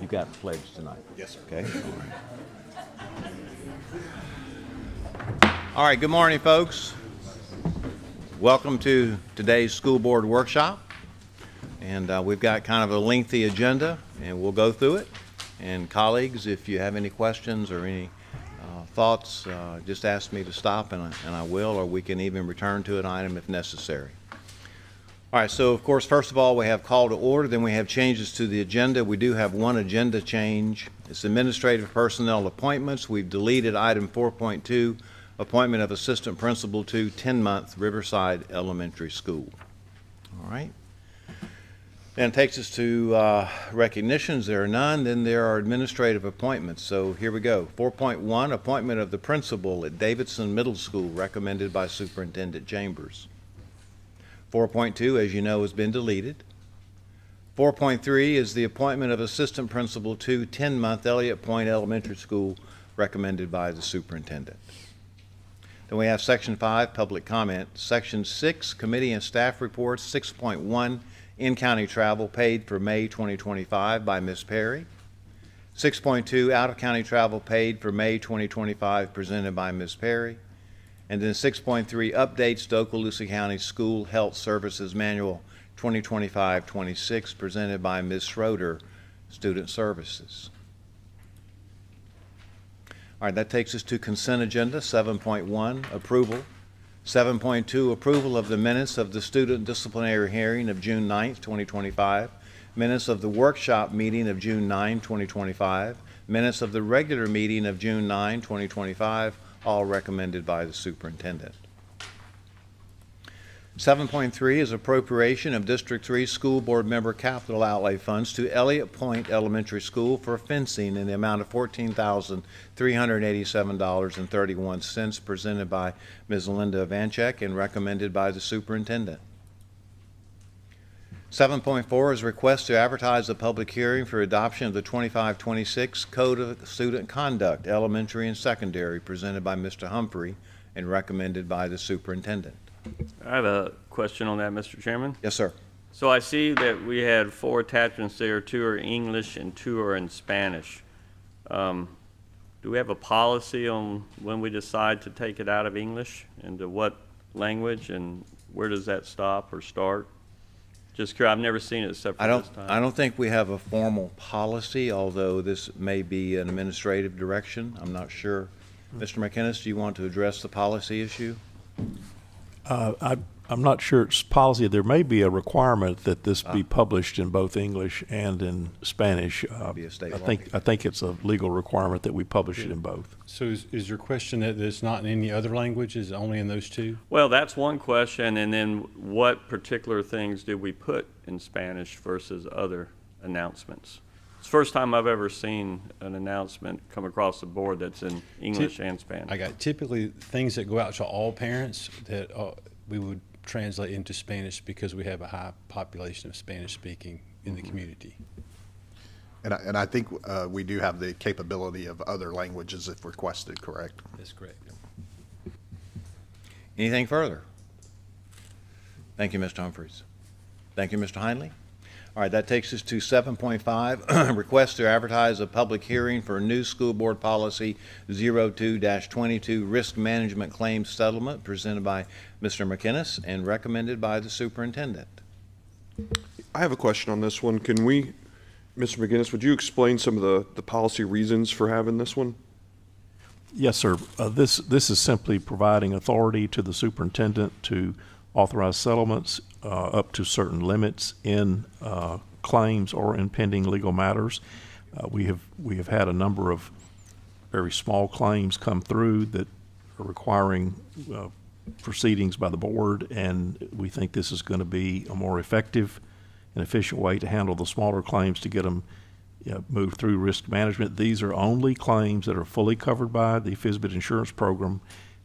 You got the pledge tonight? Yes, sir. Okay. All right, good morning, folks. Welcome to today's school board workshop. And we've got kind of a lengthy agenda, and we'll go through it. And colleagues, if you have any questions or any thoughts, just ask me to stop, and I will, or we can even return to an item if necessary. All right, so of course, first of all, we have call to order, then we have changes to the agenda. We do have one agenda change. It's administrative personnel appointments. We've deleted item 4.2, appointment of assistant principal to 10-month Riverside Elementary School. All right. Then it takes us to recognitions. There are none. Then there are administrative appointments. So here we go. 4.1, appointment of the principal at Davidson Middle School, recommended by Superintendent Chambers. 4.2, as you know, has been deleted. 4.3 is the appointment of assistant principal to 10-month Elliott Point Elementary School, recommended by the superintendent. Then we have Section 5, public comment. Section 6, committee and staff reports. 6.1, in-county travel paid for May 2025 by Ms. Perry. 6.2, out-of-county travel paid for May 2025 presented by Ms. Perry. And then 6.3, updates to Okaloosa County School Health Services Manual 2025-26 presented by Ms. Schroeder, Student Services. All right, that takes us to consent agenda. 7.1, approval. 7.2, approval of the minutes of the student disciplinary hearing of June 9th, 2025, minutes of the workshop meeting of June 9, 2025, minutes of the regular meeting of June 9, 2025, all recommended by the superintendent. 7.3 is appropriation of District 3 School Board member capital outlay funds to Elliott Point Elementary School for fencing in the amount of $14,387.31 presented by Ms. Linda Vanchek and recommended by the superintendent. 7.4 is request to advertise a public hearing for adoption of the 25-26 Code of Student Conduct, Elementary and Secondary, presented by Mr. Humphrey and recommended by the superintendent. I have a question on that, Mr. Chairman. Yes, sir. So I see that we had 4 attachments there. 2 are English and 2 are in Spanish. Do we have a policy on when we decide to take it out of English and to what language, and where does that stop or start? Just curious. I've never seen it except for this time. I don't think we have a formal policy, although this may be an administrative direction. I'm not sure. Mr. McInnes, do you want to address the policy issue? I'm not sure it's policy. There may be a requirement that this be published in both English and in Spanish. Be a state I law. think it's a legal requirement that we publish it in both. So is your question that it's not in any other languages, only in those 2? Well, that's one question, and then what particular things did we put in Spanish versus other announcements? It's the first time I've ever seen an announcement come across the board that's in English and Spanish. I got typically things that go out to all parents that we would translate into Spanish because we have a high population of Spanish speaking in the community. And I think we do have the capability of other languages if requested, correct? That's correct. Anything further? Thank you, Mr. Humphreys. Thank you, Mr. Heinley. All right, that takes us to 7.5, request to advertise a public hearing for new school board policy 02-22 risk management claims settlement presented by Mr. McInnes and recommended by the superintendent. I have a question on this one. Can we, Mr. McInnes, would you explain some of the policy reasons for having this one? Yes, sir. This is simply providing authority to the superintendent to authorize settlements up to certain limits in claims or in pending legal matters. We have had a number of very small claims come through that are requiring proceedings by the board, and we think this is going to be a more effective and efficient way to handle the smaller claims to get them moved through risk management. These are only claims that are fully covered by the FSBIT insurance program,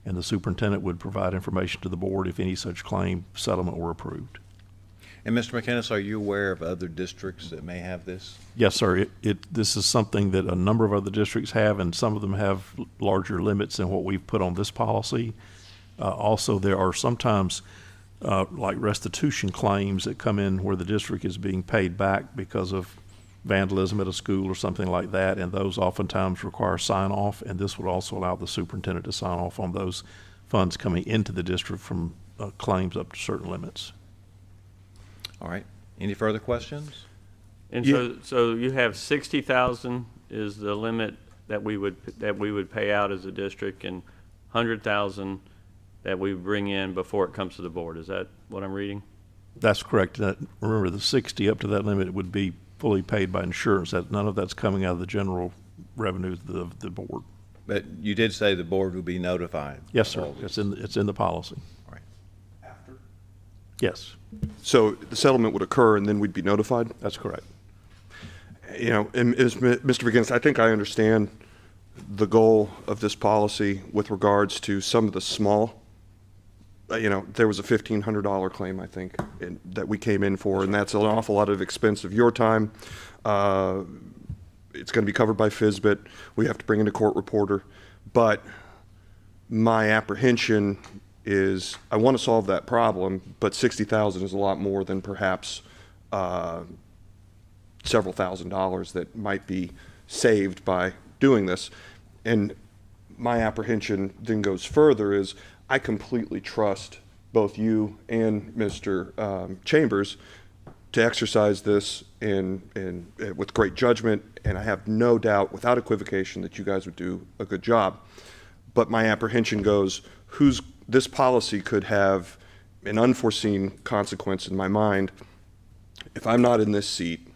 and the superintendent would provide information to the board if any such claim settlement were approved. And Mr. McInnes, are you aware of other districts that may have this? Yes, sir. This is something that a number of other districts have, and some of them have larger limits than what we've put on this policy. Also, there are sometimes like restitution claims that come in where the district is being paid back because of vandalism at a school or something like that, and those oftentimes require sign-off, and this would also allow the superintendent to sign off on those funds coming into the district from claims up to certain limits. All right. Any further questions? And Yeah. so you have 60,000 is the limit that we would pay out as a district, and 100,000 that we bring in before it comes to the board. Is that what I'm reading? That's correct. Remember, the 60 up to that limit would be fully paid by insurance. None of that's coming out of the general revenues of the board. But you did say the board would be notified. Yes, of sir. all this. It's in the policy. All right. Yes, So the settlement would occur and then we'd be notified? that's correct. You know, and Mr. McGinnis, I think I understand the goal of this policy with regards to some of the small, you know, there was a $1,500 claim, I think, that we came in for, and that's an awful lot of expense of your time. It's going to be covered by FSBIT. We have to bring in a court reporter. But my apprehension is I want to solve that problem, but $60,000 is a lot more than perhaps several $1,000s that might be saved by doing this. And my apprehension then goes further is I completely trust both you and Mr. Chambers to exercise this with great judgment, and I have no doubt, without equivocation, that you guys would do a good job. But my apprehension goes, this policy could have an unforeseen consequence in my mind if I'm not in this seat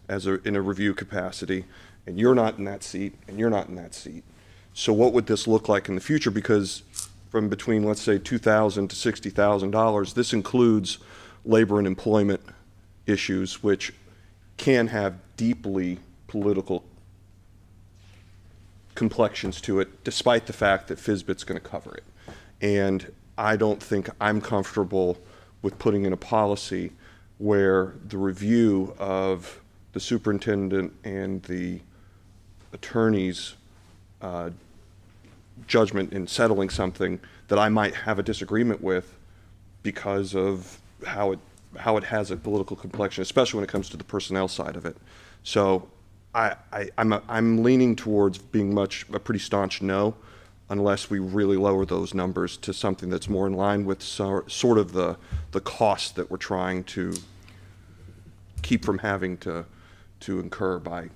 in a review capacity, and you're not in that seat, and you're not in that seat. So what would this look like in the future? Because from between, let's say, $2,000 to $60,000, this includes labor and employment issues, which can have deeply political complexions to it, despite the fact that FSBIT's going to cover it. And I don't think I'm comfortable with putting in a policy where the review of the superintendent and the attorney's judgment in settling something that I might have a disagreement with because of how it has a political complexion, especially when it comes to the personnel side of it. So I'm leaning towards being a pretty staunch no, unless we really lower those numbers to something that's more in line with sort of the cost that we're trying to keep from having to incur by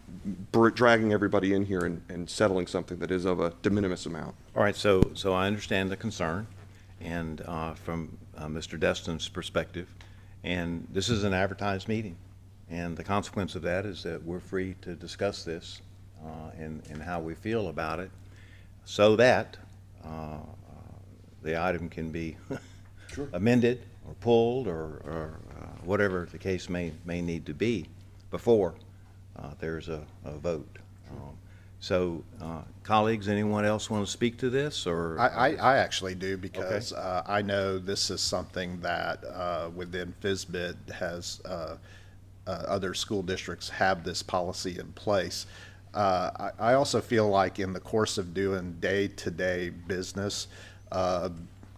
dragging everybody in here and settling something that is of a de minimis amount. All right, so I understand the concern, and from Mr. Destin's perspective, and this is an advertised meeting, and the consequence of that is that we're free to discuss this and how we feel about it, so that the item can be amended or pulled or whatever the case may need to be before there's a vote. So, colleagues, anyone else want to speak to this, or? I actually do, because I know this is something that within FSBIT has other school districts have this policy in place. I also feel like in the course of doing day-to-day business,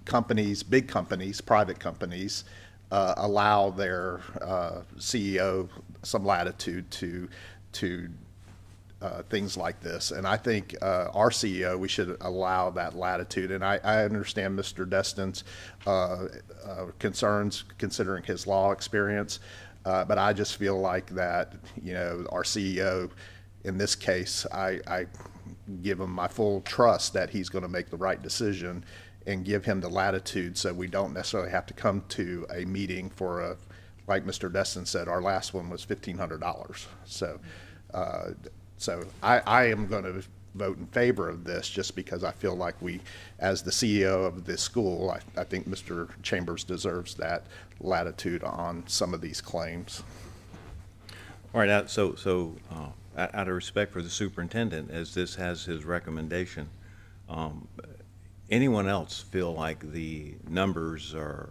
companies, big companies, private companies, allow their CEO some latitude to things like this. And I think our CEO, we should allow that latitude. And I understand Mr. Destin's concerns considering his law experience, but I just feel like that, you know, our CEO, in this case, I give him my full trust that he's going to make the right decision and give him the latitude so we don't necessarily have to come to a meeting for a, like Mr. Destin said, our last one was $1,500. So I am going to vote in favor of this just because I feel like we, as the CEO of this school, I think Mr. Chambers deserves that latitude on some of these claims. All right, so out of respect for the superintendent, as this has his recommendation, anyone else feel like the numbers are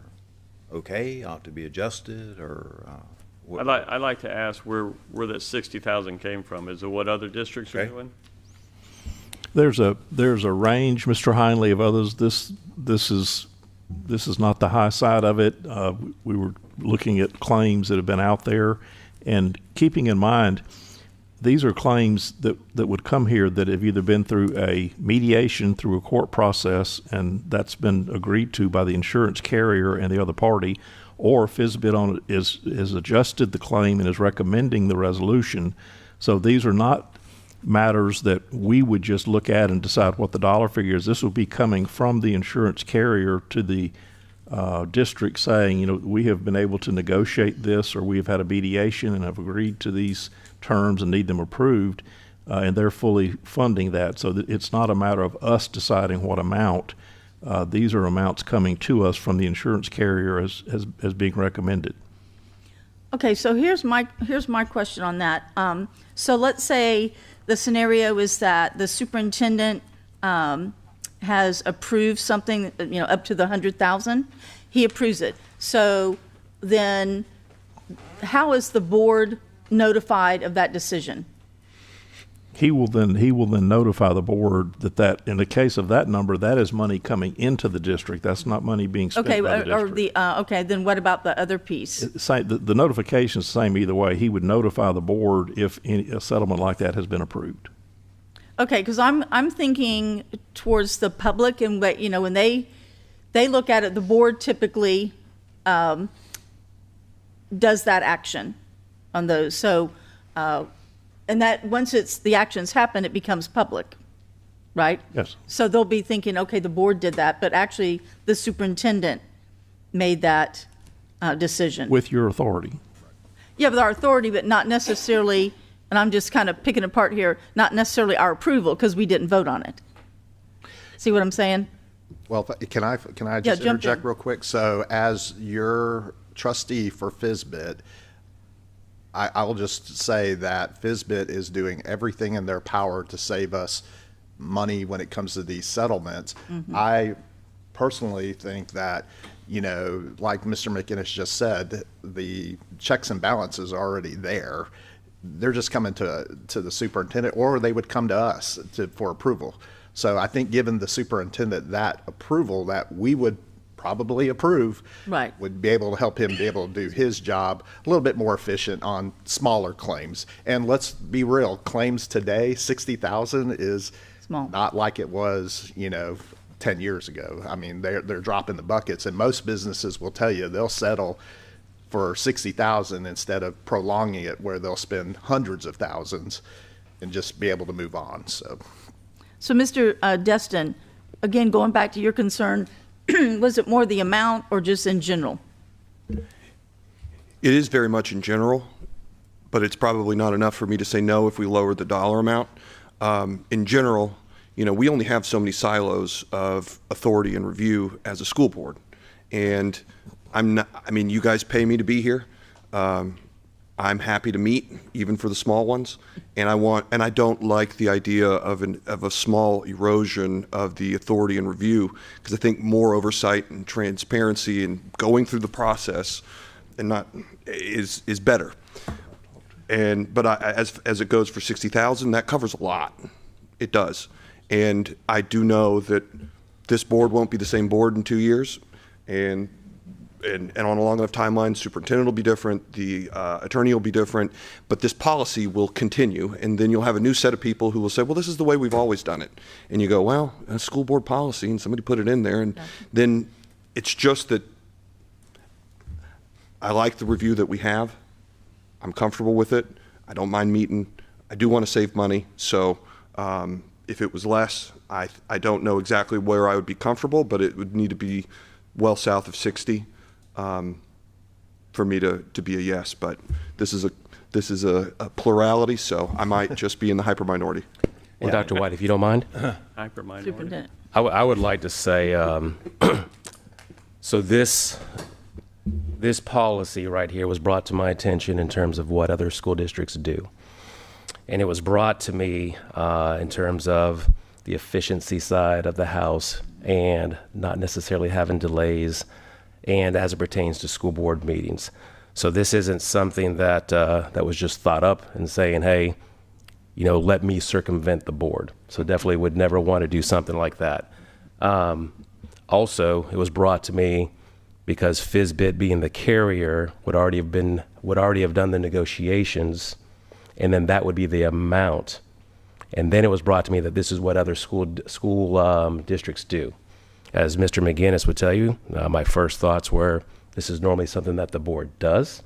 okay, ought to be adjusted, or? I'd like to ask where that 60,000 came from. Is it what other districts are Okay. doing? There's a range, Mr. Heinley, of others. This is not the high side of it. We were looking at claims that have been out there, and keeping in mind, these are claims that would come here that have either been through a mediation, through a court process, and that's been agreed to by the insurance carrier and the other party, or FSBIT on it is adjusted the claim and is recommending the resolution. So these are not matters that we would just look at and decide what the dollar figure is. This will be coming from the insurance carrier to the district saying, you know, we have been able to negotiate this, or we have had a mediation and have agreed to these terms and need them approved, and they're fully funding that. So that it's not a matter of us deciding what amount. These are amounts coming to us from the insurance carrier as being recommended. Okay, so here's my question on that. So let's say the scenario is that the superintendent has approved something, you know, up to the 100,000. He approves it. So then, how is the board notified of that decision? He will then notify the board that in the case of that number, that is money coming into the district. That's not money being spent Okay, by the or district. okay, then what about the other piece? The notification is the same either way. He would notify the board if a settlement like that has been approved. Okay, because I'm thinking towards the public, and what, you know, when they look at it, the board typically does that action on those. So, and that once the actions happen, it becomes public, right? Yes. So they'll be thinking, okay, the board did that, but actually the superintendent made that decision. With your authority. Yeah, with our authority, but not necessarily, and I'm just kind of picking apart here, not necessarily our approval, because we didn't vote on it. See what I'm saying? Well, can I Yeah, just jump interject in. real quick? So as your trustee for FSBIT, I'll just say that FSBIT is doing everything in their power to save us money when it comes to these settlements. I personally think that, you know, like Mr. McInnes just said, the checks and balances are already there. They're just coming to the superintendent, or they would come to us for approval. So I think giving the superintendent that approval that we would probably approve, Right, would be able to help him be able to do his job a little bit more efficient on smaller claims. And let's be real, claims today, 60,000 is Small. not like it was, you know, 10 years ago. I mean, they're dropping the buckets, and most businesses will tell you they'll settle for 60,000 instead of prolonging it where they'll spend hundreds of thousands and just be able to move on. So Mr. Destin, again, going back to your concern, was it more the amount or just in general? It is very much in general, but it's probably not enough for me to say no if we lower the dollar amount. In general, you know, we only have so many silos of authority and review as a school board. And I mean, you guys pay me to be here. I'm happy to meet, even for the small ones. And I don't like the idea of a small erosion of the authority and review, because I think more oversight and transparency and going through the process and not is better. But as it goes for 60,000, that covers a lot. It does. And I do know that this board won't be the same board in 2 years, and on a long enough timeline, superintendent will be different, the attorney will be different, but this policy will continue, and then you'll have a new set of people who will say, well, this is the way we've always done it. And you go, well, a school board policy, and somebody put it in there, and then it's just that I like the review that we have. I'm comfortable with it. I don't mind meeting. I do want to save money, so if it was less, I don't know exactly where I would be comfortable, but it would need to be well south of 60. For me to be a yes, but this is a plurality, so I might just be in the hyper minority. And Dr. White, if you don't mind, Hyper minority. Superintendent. I would like to say, so this policy right here was brought to my attention in terms of what other school districts do. And it was brought to me in terms of the efficiency side of the house and not necessarily having delays, and as it pertains to school board meetings. So this isn't something that that was just thought up and saying, hey, you know, let me circumvent the board. So definitely would never want to do something like that. Also, it was brought to me because FSBIT, being the carrier, would already have done the negotiations and then that would be the amount. And then it was brought to me that this is what other school districts do. As Mr. McGinnis would tell you, my first thoughts were, this is normally something that the board does.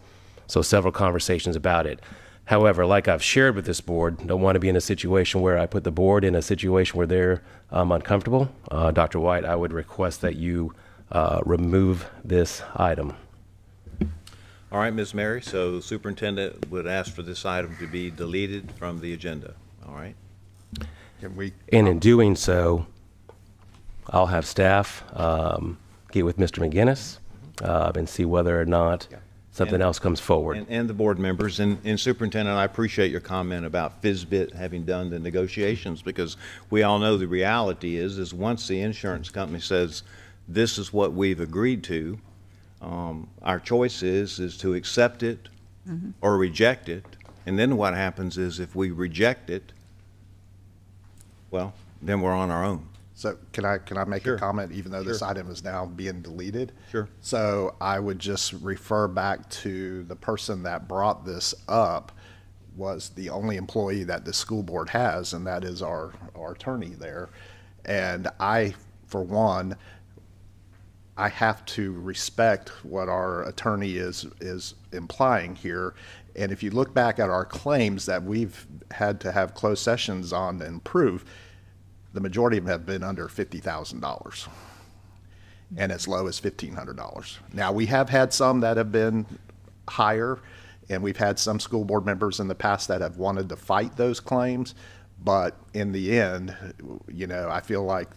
So several conversations about it. However, like I've shared with this board, don't want to be in a situation where I put the board in a situation where they're uncomfortable. Dr. White, I would request that you remove this item. All right, Ms. Mary, so the superintendent would ask for this item to be deleted from the agenda. All right? Can we, And in doing so, I'll have staff get with Mr. McGinnis and see whether or not something else comes forward. And the board members, and Superintendent, I appreciate your comment about FSBIT having done the negotiations, because we all know the reality is once the insurance company says, this is what we've agreed to, our choice is to accept it or reject it. And then what happens is if we reject it, well, then we're on our own. so can I make Sure. a comment, even though this item is now being deleted? Sure. So I would just refer back to the person that brought this up was the only employee that the school board has, and that is our attorney there. And I, for one, I have to respect what our attorney is implying here. And if you look back at our claims that we've had to have closed sessions on and prove, the majority of them have been under $50,000 and as low as $1,500. Now, we have had some that have been higher, and we've had some school board members in the past that have wanted to fight those claims. But in the end, you know, I feel like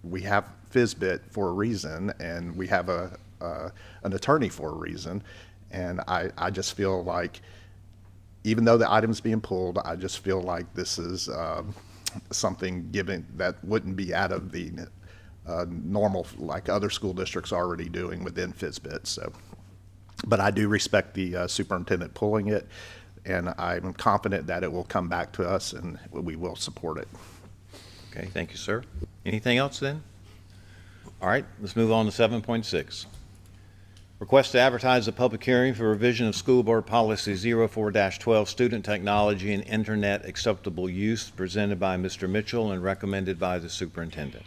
we have FSBIT for a reason, and we have an attorney for a reason. And I just feel like, even though the item's being pulled, I just feel like this is something given that wouldn't be out of the normal, like other school districts are already doing within FSBIT. So, but I do respect the superintendent pulling it, and I'm confident that it will come back to us and we will support it. Okay, thank you, sir. Anything else then? All right, let's move on to 7.6. Request to advertise a public hearing for revision of School Board Policy 04-12, Student Technology and Internet Acceptable Use, presented by Mr. Mitchell and recommended by the superintendent.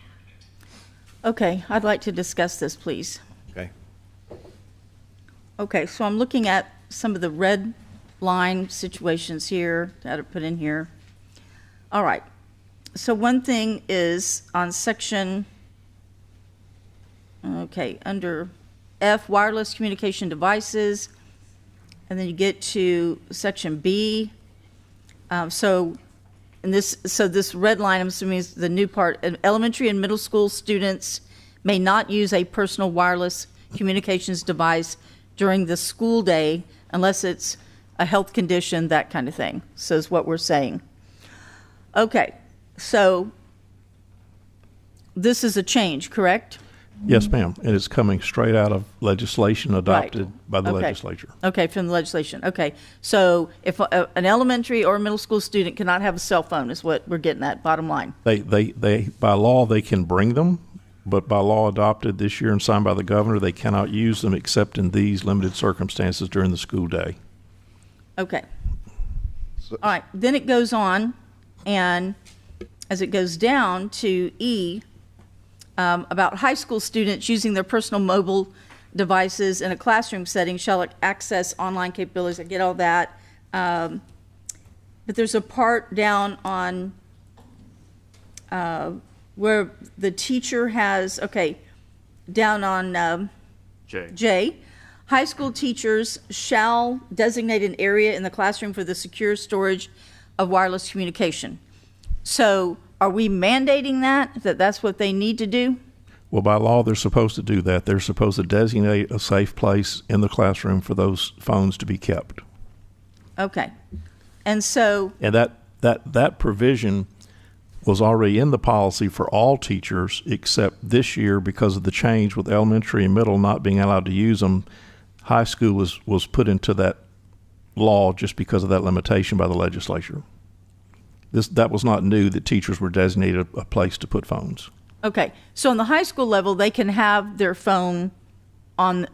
Okay, I'd like to discuss this, please. Okay? Okay, so I'm looking at some of the red line situations here that are put in here. All right, so one thing is on section, okay, under F, wireless communication devices, and then you get to section B. So this red line, I'm assuming, is the new part. Elementary and middle school students may not use a personal wireless communications device during the school day unless it's a health condition, that kind of thing. So is what we're saying. Okay, so this is a change, correct? Yes, ma'am. And it's coming straight out of legislation adopted by the Okay. legislature. Okay, from the legislation. Okay, so if an elementary or middle school student cannot have a cell phone, is what we're getting at, bottom line. They by law, they can bring them, but by law adopted this year and signed by the governor, they cannot use them except in these limited circumstances during the school day. Okay. All right, then it goes on, and as it goes down to E, about high school students using their personal mobile devices in a classroom setting shall access online capabilities. I get all that. But there's a part down on where the teacher has, okay, down on J, high school teachers shall designate an area in the classroom for the secure storage of wireless communication. So are we mandating that that's what they need to do? Well, by law, they're supposed to do that. They're supposed to designate a safe place in the classroom for those phones to be kept. Okay. And so, And that provision was already in the policy for all teachers, except this year, because of the change with elementary and middle not being allowed to use them, high school was put into that law just because of that limitation by the legislature. That was not new, that teachers were designated a place to put phones. okay, so on the high school level, they can have their phone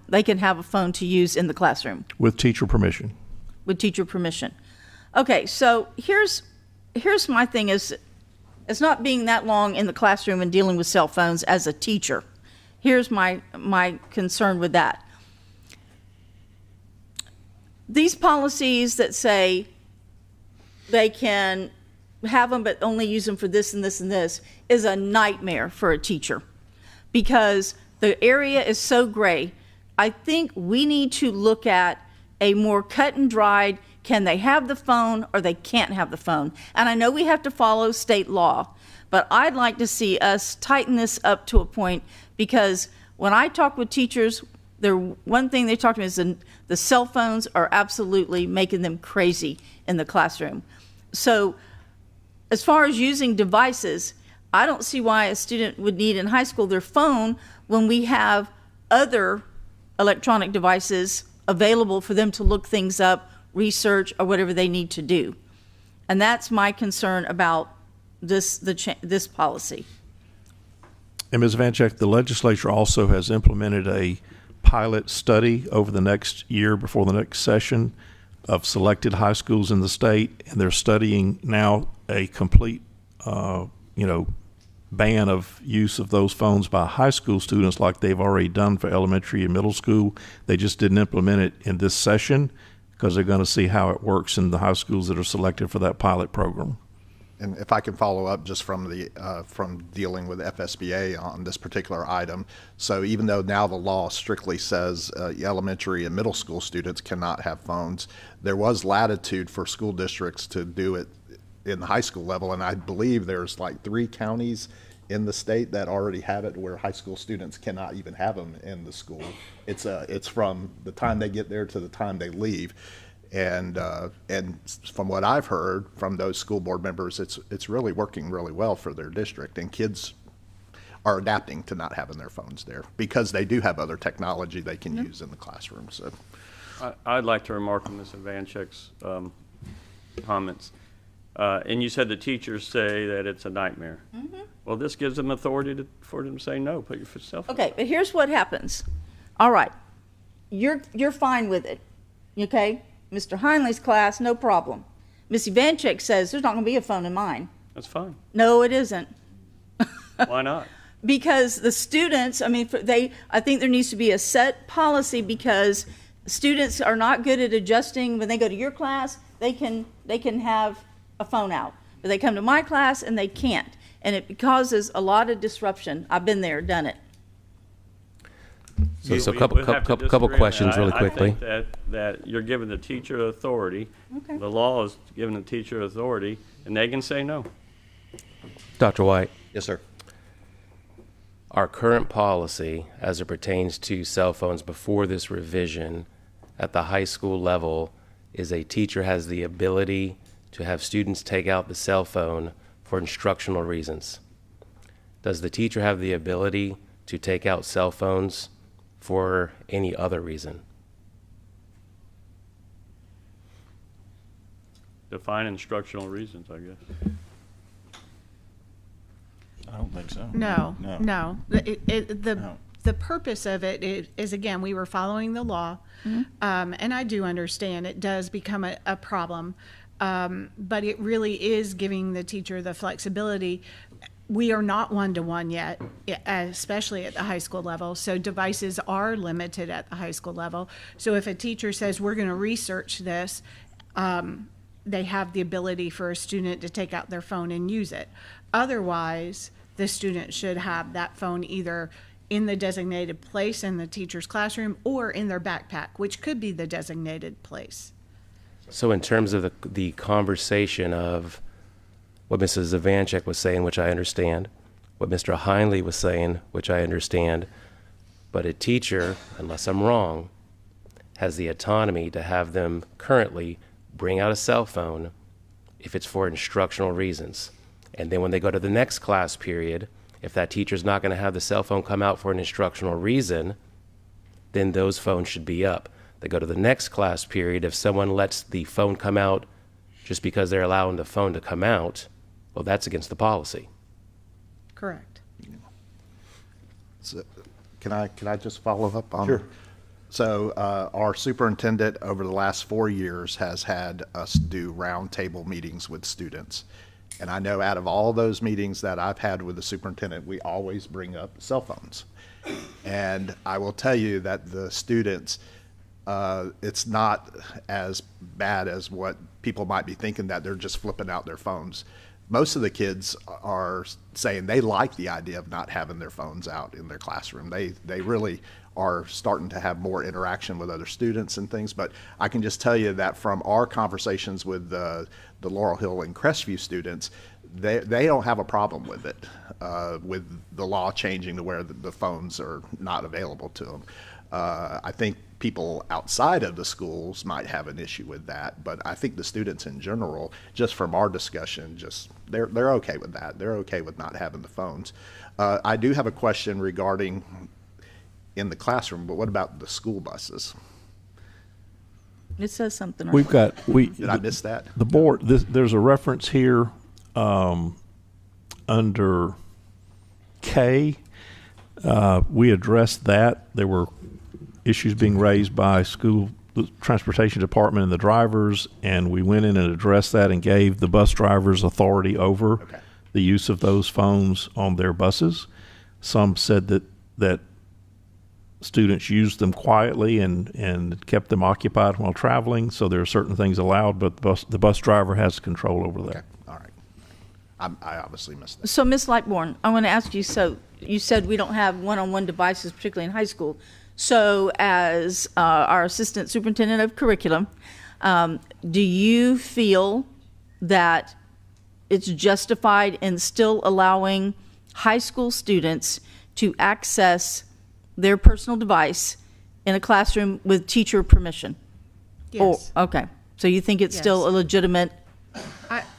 they can have a phone to use in the classroom With teacher permission. with teacher permission. Okay, so here's my thing is, it's not being that long in the classroom and dealing with cell phones as a teacher. Here's my concern with that. These policies that say they can have them but only use them for this and this and this is a nightmare for a teacher, because the area is so gray. I think we need to look at a more cut and dried, can they have the phone or they can't have the phone? And I know we have to follow state law, but I'd like to see us tighten this up to a point, because when I talk with teachers, one thing they talk to me is the cell phones are absolutely making them crazy in the classroom. So as far as using devices, I don't see why a student would need in high school their phone when we have other electronic devices available for them to look things up, research, or whatever they need to do. And that's my concern about this policy. And Ms. Vancheck, the legislature also has implemented a pilot study over the next year before the next session of selected high schools in the state, and they're studying now a complete, ban of use of those phones by high school students like they've already done for elementary and middle school. They just didn't implement it in this session because they're going to see how it works in the high schools that are selected for that pilot program. And if I can follow up just from dealing with FSBA on this particular item. So even though now the law strictly says elementary and middle school students cannot have phones, there was latitude for school districts to do it in the high school level. And I believe there's like 3 counties in the state that already have it where high school students cannot even have them in the school. It's from the time they get there to the time they leave. And from what I've heard from those school board members, it's really working really well for their district, and kids are adapting to not having their phones there because they do have other technology they can use in the classroom. So, I'd like to remark on Ms. Vancheck's comments. And you said the teachers say that it's a nightmare. Mm-hmm. Well, this gives them authority for them to say no. Put your cell phone. Okay, but here's what happens. All right, you're fine with it, okay? Mr. Heinley's class, no problem. Ms. Vancheck says there's not going to be a phone in mine. That's fine. No, it isn't. Why not? Because the students, I think there needs to be a set policy, because students are not good at adjusting. When they go to your class, they can have a phone out. But they come to my class and they can't. And it causes a lot of disruption. I've been there, done it. So a couple questions really quickly. I think that you're giving the teacher authority. Okay. The law is giving the teacher authority, and they can say no. Dr. White, Yes, sir. our current policy as it pertains to cell phones before this revision at the high school level is a teacher has the ability to have students take out the cell phone for instructional reasons. Does the teacher have the ability to take out cell phones for any other reason? Define instructional reasons, I guess. I don't think so. No. No. The purpose of it is, again, we were following the law, and I do understand it does become a problem, but it really is giving the teacher the flexibility. We are not one-to-one yet, especially at the high school level, so devices are limited at the high school level. So if a teacher says, we're going to research this, they have the ability for a student to take out their phone and use it. Otherwise, the student should have that phone either in the designated place in the teacher's classroom or in their backpack, which could be the designated place. So in terms of the conversation of what Mrs. Vancheck was saying, which I understand, what Mr. Heinley was saying, which I understand, but a teacher, unless I'm wrong, has the autonomy to have them currently bring out a cell phone if it's for instructional reasons. And then when they go to the next class period, if that teacher's not going to have the cell phone come out for an instructional reason, then those phones should be up. They go to the next class period, if someone lets the phone come out just because they're allowing the phone to come out, well, that's against the policy. Correct. so can I just follow up on? Sure. So our superintendent over the last 4 years has had us do roundtable meetings with students. And I know out of all those meetings that I've had with the superintendent, we always bring up cell phones. And I will tell you that the students, it's not as bad as what people might be thinking, that they're just flipping out their phones. Most of the kids are saying they like the idea of not having their phones out in their classroom. They really are starting to have more interaction with other students and things. But I can just tell you that from our conversations with the Laurel Hill and Crestview students, they don't have a problem with it, with the law changing to where the phones are not available to them. I think people outside of the schools might have an issue with that, but I think the students in general, just from our discussion, they're okay with that. They're okay with not having the phones. I do have a question regarding in the classroom, but what about the school buses? It says something. We've got, Did I miss that? the board, there's a reference here under K. We addressed that. There were issues being raised by the transportation department and the drivers, and we went in and addressed that and gave the bus drivers authority over the use of those phones on their buses. Some said that students used them quietly and kept them occupied while traveling, so there are certain things allowed, but the bus driver has control over that. Okay, all right. I obviously missed that. So, Ms. Lightbourne, I want to ask you, so you said we don't have one-on-one devices, particularly in high school. So as our assistant superintendent of curriculum, do you feel that it's justified in still allowing high school students to access their personal device in a classroom with teacher permission? Yes. Oh, okay. So you think it's still a Yes. legitimate?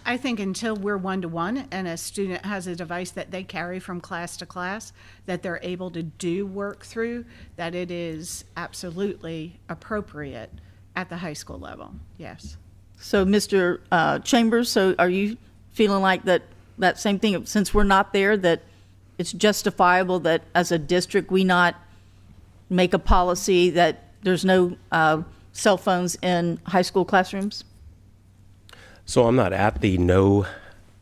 I think until we're one-to-one and a student has a device that they carry from class to class that they're able to do work through, that it is absolutely appropriate at the high school level, yes. So, Mr. Chambers, so are you feeling like that same thing, since we're not there, that it's justifiable that as a district we not make a policy that there's no cell phones in high school classrooms? So I'm not at the no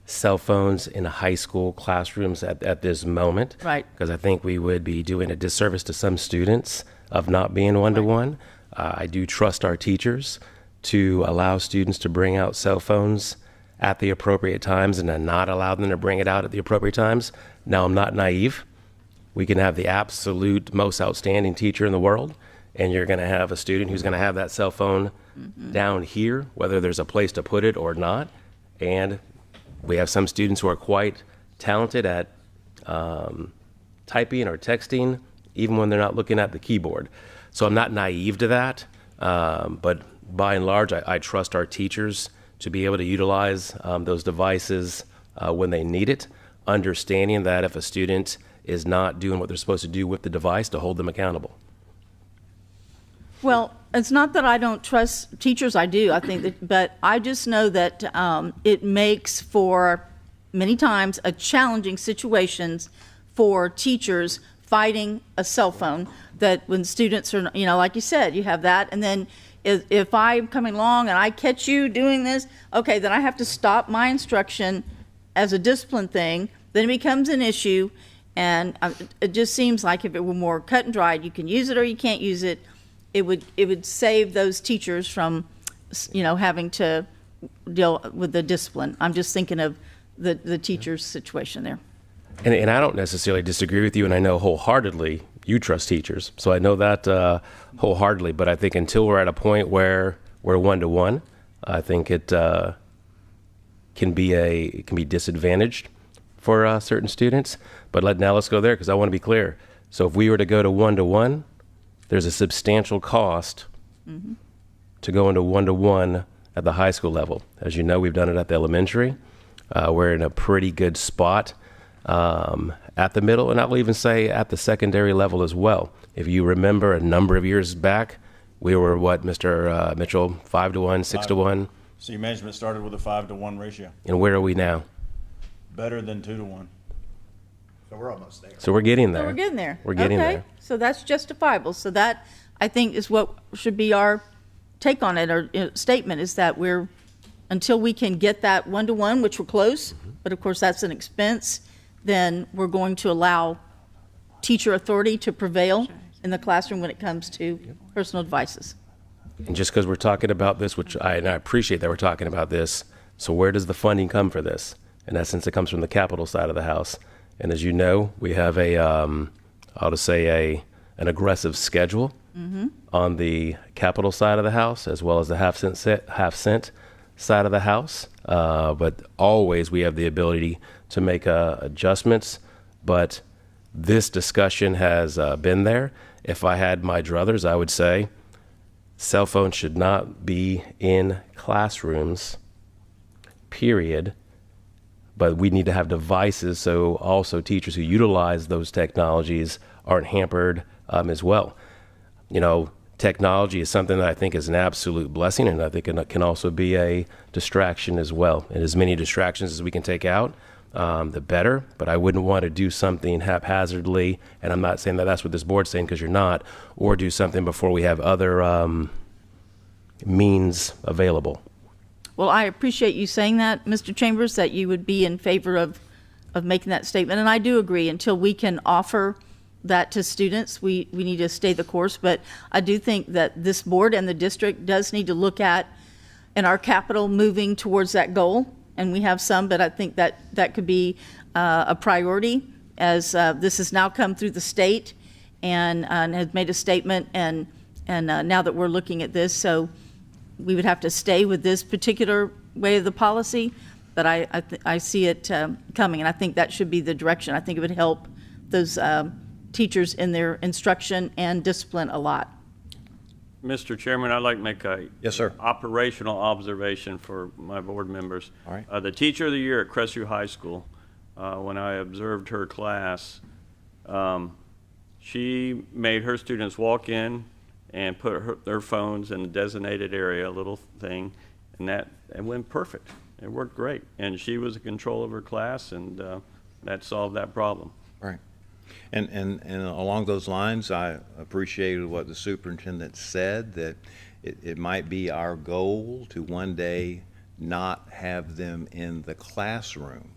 cell phones in high school classrooms at this moment. Right. Because I think we would be doing a disservice to some students of not being one-to-one. I do trust our teachers to allow students to bring out cell phones at the appropriate times and then not allow them to bring it out at the appropriate times. Now, I'm not naive. We can have the absolute most outstanding teacher in the world, and you're going to have a student who's going to have that cell phone down here, whether there's a place to put it or not. And we have some students who are quite talented at typing or texting, even when they're not looking at the keyboard. So I'm not naive to that, but by and large, I trust our teachers to be able to utilize those devices when they need it, understanding that if a student is not doing what they're supposed to do with the device, to hold them accountable. Well, it's not that I don't trust teachers, I do, I think that, but I just know that it makes for many times a challenging situations for teachers fighting a cell phone, that when students are, like you said, you have that, and then if I'm coming along and I catch you doing this, okay, then I have to stop my instruction as a discipline thing, then it becomes an issue, and it just seems like if it were more cut and dried, you can use it or you can't use it, it would save those teachers from, having to deal with the discipline. I'm just thinking of the teacher's situation there. And I don't necessarily disagree with you, and I know wholeheartedly you trust teachers. So I know that wholeheartedly, but I think until we're at a point where we're one-to-one, I think it can be disadvantaged for certain students. But now let's go there, because I want to be clear. So if we were to go to one-to-one, there's a substantial cost to go into one-to-one at the high school level. As you know, we've done it at the elementary. We're in a pretty good spot at the middle, and I'll even say at the secondary level as well. If you remember a number of years back, we were Mr. Mitchell, 5-to-1, 6-to-1. Senior management started with a 5-to-1 ratio. And where are we now? Better than 2-to-1. So we're almost there. So we're getting there. So we're getting there. We're getting okay. there. So that's justifiable. So that I think is what should be our take on it, or statement, is that until we can get that one-to-one, which we're close, but of course that's an expense, then we're going to allow teacher authority to prevail in the classroom when it comes to personal devices. And just because we're talking about this, and I appreciate that we're talking about this, so where does the funding come for this? In essence, it comes from the capital side of the house. And as you know, we have an aggressive schedule on the capital side of the house, as well as the half cent side of the house. But always we have the ability to make adjustments. But this discussion has been there. If I had my druthers, I would say cell phones should not be in classrooms, period. But we need to have devices so also teachers who utilize those technologies aren't hampered as well. You know, technology is something that I think is an absolute blessing, and I think it can also be a distraction as well. And as many distractions as we can take out, the better. But I wouldn't want to do something haphazardly, and I'm not saying that that's what this board's saying, because you're not, or do something before we have other means available. Well, I appreciate you saying that, Mr. Chambers, that you would be in favor of making that statement. And I do agree, until we can offer that to students, we need to stay the course. But I do think that this board and the district does need to look at, in our capital, moving towards that goal. And we have some, but I think that could be a priority, as this has now come through the state and has made a statement. And now that we're looking at this, so we would have to stay with this particular way of the policy, but I see it coming, and I think that should be the direction. I think it would help those teachers in their instruction and discipline a lot. Mr. Chairman, I'd like to make a Yes, sir. operational observation for my board members. All right. The teacher of the year at Crestview High School, when I observed her class, she made her students walk in and put their phones in a designated area, a little thing, and it went perfect. It worked great. And she was in control of her class, and that solved that problem. Right. And along those lines, I appreciated what the superintendent said, that it might be our goal to one day not have them in the classroom.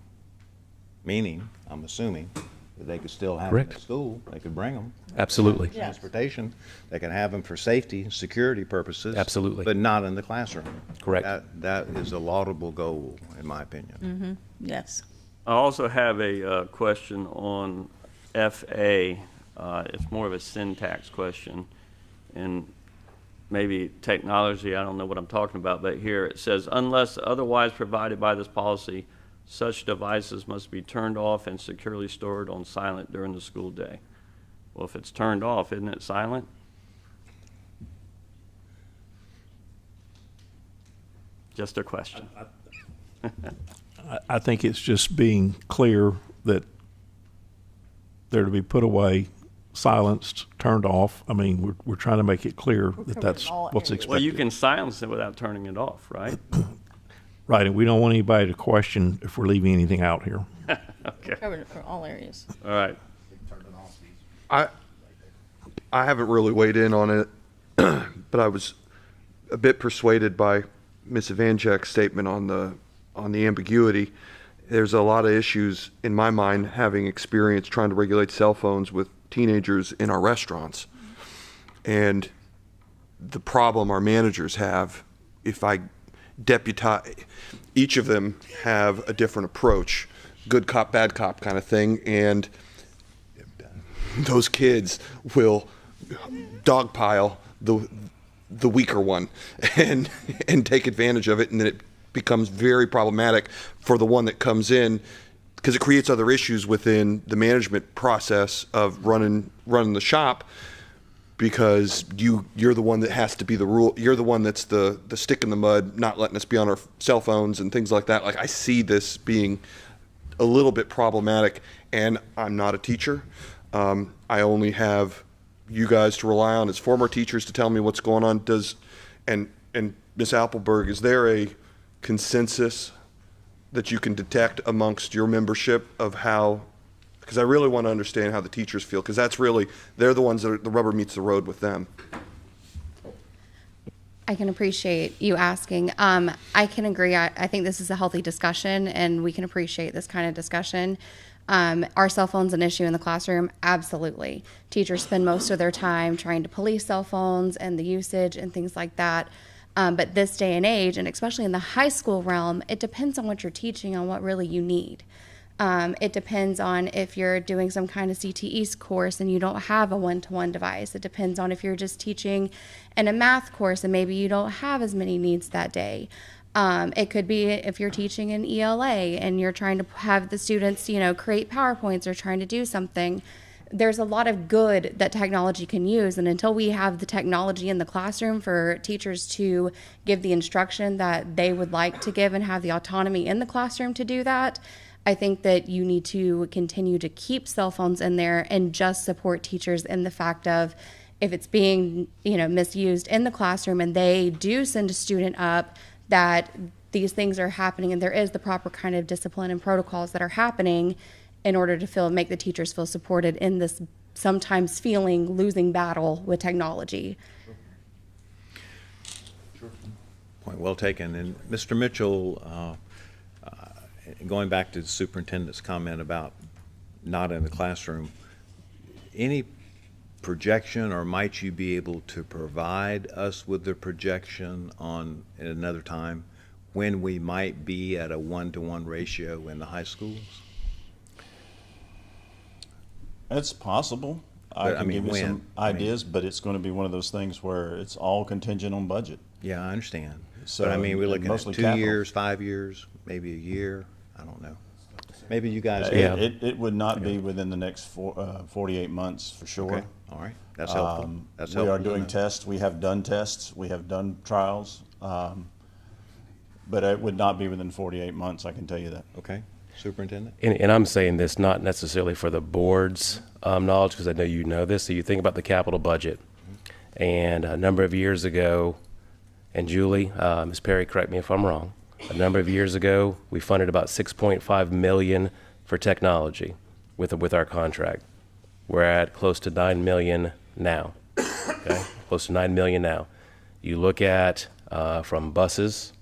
Meaning, I'm assuming, that they could still have them Correct. at school. They could bring them. Absolutely. Transportation. They can have them for safety and security purposes. Absolutely. But not in the classroom. Correct. That is a laudable goal, in my opinion. Yes. I also have a question on FA. It's more of a syntax question, and maybe technology, I don't know what I'm talking about, but here it says, unless otherwise provided by this policy, such devices must be turned off and securely stored on silent during the school day. Well, if it's turned off, isn't it silent? Just a question. I think it's just being clear that they're to be put away, silenced, turned off. I mean, we're trying to make it clear that that's what's expected. Well, you can silence it without turning it off, right? Right, and we don't want anybody to question if we're leaving anything out here. Okay. Covered it for all areas. All right. I haven't really weighed in on it, but I was a bit persuaded by Ms. Evanchek's statement on the ambiguity. There's a lot of issues in my mind, having experience trying to regulate cell phones with teenagers in our restaurants. And the problem our managers have, if I deputize, each of them have a different approach, good cop, bad cop kind of thing, and those kids will dogpile the weaker one and take advantage of it, and then it becomes very problematic for the one that comes in, because it creates other issues within the management process of running the shop, because you're the one that has to be the rule. You're the one that's the stick in the mud, not letting us be on our cell phones and things like that. Like, I see this being a little bit problematic, and I'm not a teacher. I only have you guys to rely on as former teachers to tell me what's going on. And Ms. Appleberg, is there a consensus that you can detect amongst your membership of how, because I really want to understand how the teachers feel, because that's really, they're the ones that the rubber meets the road with them. I can appreciate you asking. I can agree. I think this is a healthy discussion, and we can appreciate this kind of discussion. Are cell phones an issue in the classroom? Absolutely. Teachers spend most of their time trying to police cell phones and the usage and things like that. But this day and age, and especially in the high school realm, it depends on what you're teaching, on what really you need. It depends on if you're doing some kind of CTE course and you don't have a one-to-one device. It depends on if you're just teaching in a math course and maybe you don't have as many needs that day. It could be if you're teaching in ELA and you're trying to have the students, create PowerPoints or trying to do something. There's a lot of good that technology can use, and until we have the technology in the classroom for teachers to give the instruction that they would like to give and have the autonomy in the classroom to do that, I think that you need to continue to keep cell phones in there and just support teachers in the fact of if it's being, misused in the classroom and they do send a student up, that these things are happening and there is the proper kind of discipline and protocols that are happening in order to make the teachers feel supported in this sometimes losing battle with technology. Point well taken. And Mr. Mitchell, going back to the superintendent's comment about not in the classroom, any projection, or might you be able to provide us with the projection on at another time when we might be at a 1-to-1 ratio in the high schools? It's possible. I can give you some ideas, but it's going to be one of those things where it's all contingent on budget. Yeah, I understand. So, but we're looking at 2 capital. years, 5 years, maybe a year. I don't know. Maybe you guys. It would not be within the next 48 months for sure. Okay. All right. That's helpful. That's we helpful. are doing tests. We have done tests. We have done trials. But it would not be within 48 months, I can tell you that. Okay. Superintendent? And I'm saying this not necessarily for the board's knowledge, because I know you know this. So you think about the capital budget. And a number of years ago, and Julie, Ms. Perry, correct me if I'm wrong, a number of years ago, we funded about $6.5 million for technology with our contract. We're at close to $9 million now. Okay, close to $9 million now. You look at from buses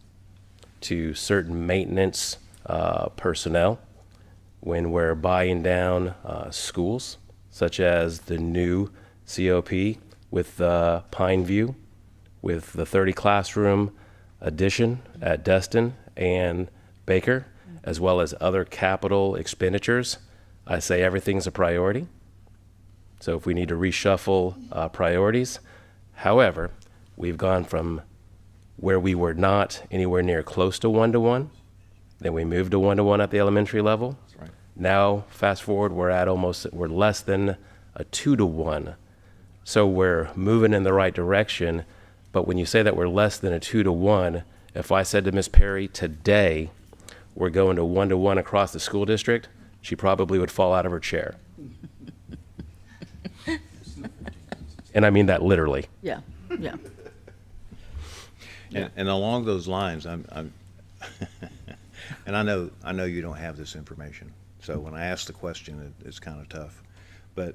to certain maintenance personnel, when we're buying down schools, such as the new COP with Pine View, with the 30 classroom addition at Destin and Baker, as well as other capital expenditures. I say everything's a priority. So if we need to reshuffle priorities, however, we've gone from where we were not anywhere near close to 1-to-1, then we moved to 1-to-1 at the elementary level. That's right. Now, fast forward, we're less than a 2-to-1. So we're moving in the right direction. But when you say that we're less than a 2-to-1, if I said to Ms. Perry today, we're going to 1-to-1 across the school district, she probably would fall out of her chair. And I mean that literally. Yeah, yeah. And along those lines, I'm and I know you don't have this information, so when I ask the question, it's kind of tough. But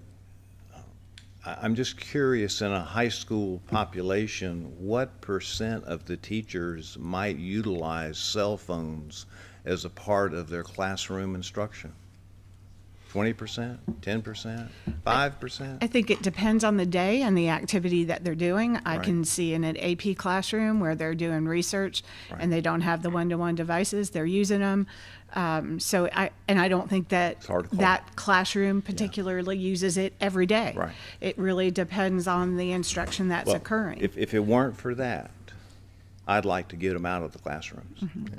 I'm just curious, in a high school population, what % of the teachers might utilize cell phones as a part of their classroom instruction? 20%, 10%, 5%? I think it depends on the day and the activity that they're doing. I Right. can see in an AP classroom where they're doing research Right. and they don't have the one-to-one devices, they're using them. So I don't think that It's hard to call. that classroom particularly uses it every day. Right. It really depends on the instruction that's Well, occurring. If it weren't for that, I'd like to get them out of the classrooms. Mm-hmm.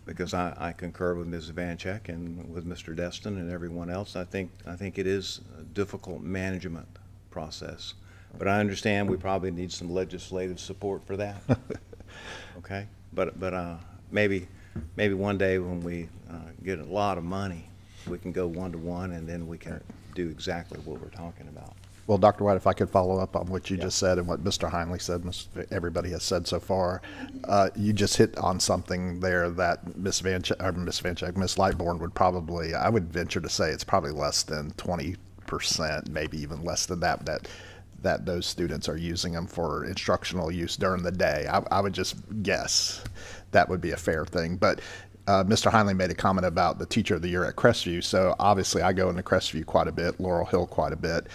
Because I concur with Ms. Vanchek and with Mr. Destin and everyone else. I think it is a difficult management process. But I understand we probably need some legislative support for that. Okay? But maybe one day when we get a lot of money, we can go 1-to-1, and then we can do exactly what we're talking about. Well, Dr. White, if I could follow up on what you just said and what Mr. Heinley said, everybody has said so far, you just hit on something there that Ms. Lightbourne would probably, I would venture to say it's probably less than 20%, maybe even less than that that those students are using them for instructional use during the day. I would just guess that would be a fair thing. But Mr. Heinley made a comment about the Teacher of the Year at Crestview. So obviously I go into Crestview quite a bit, Laurel Hill quite a bit,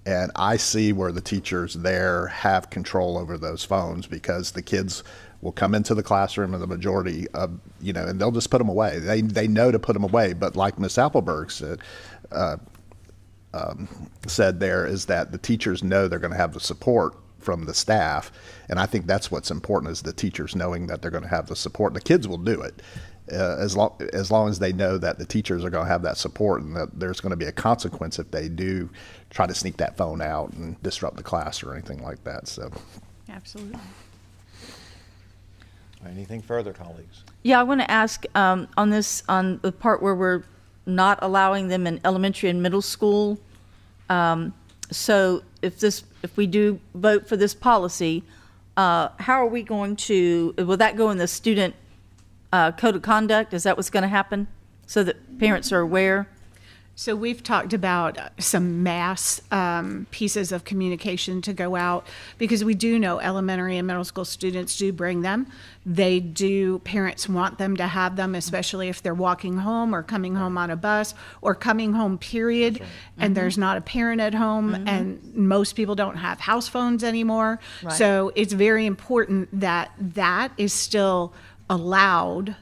and I see where the teachers there have control over those phones, because the kids will come into the classroom, and the majority of, and they'll just put them away. They know to put them away. But like Ms. Appleberg said there, is that the teachers know they're going to have the support from the staff. And I think that's what's important, is the teachers knowing that they're going to have the support. The kids will do it as long as they know that the teachers are going to have that support, and that there's going to be a consequence if they do try to sneak that phone out and disrupt the class or anything like that. So, Absolutely. Anything further, colleagues? Yeah, I want to ask on the part where we're not allowing them in elementary and middle school. So if we do vote for this policy, how are we going to, will that go in the student code of conduct? Is that what's going to happen, so that parents are aware? So we've talked about some mass pieces of communication to go out, because we do know elementary and middle school students do bring them. Parents want them to have them, especially if they're walking home or coming home on a bus or coming home, period, and there's not a parent at home, and most people don't have house phones anymore. Right. So it's very important that that is still allowed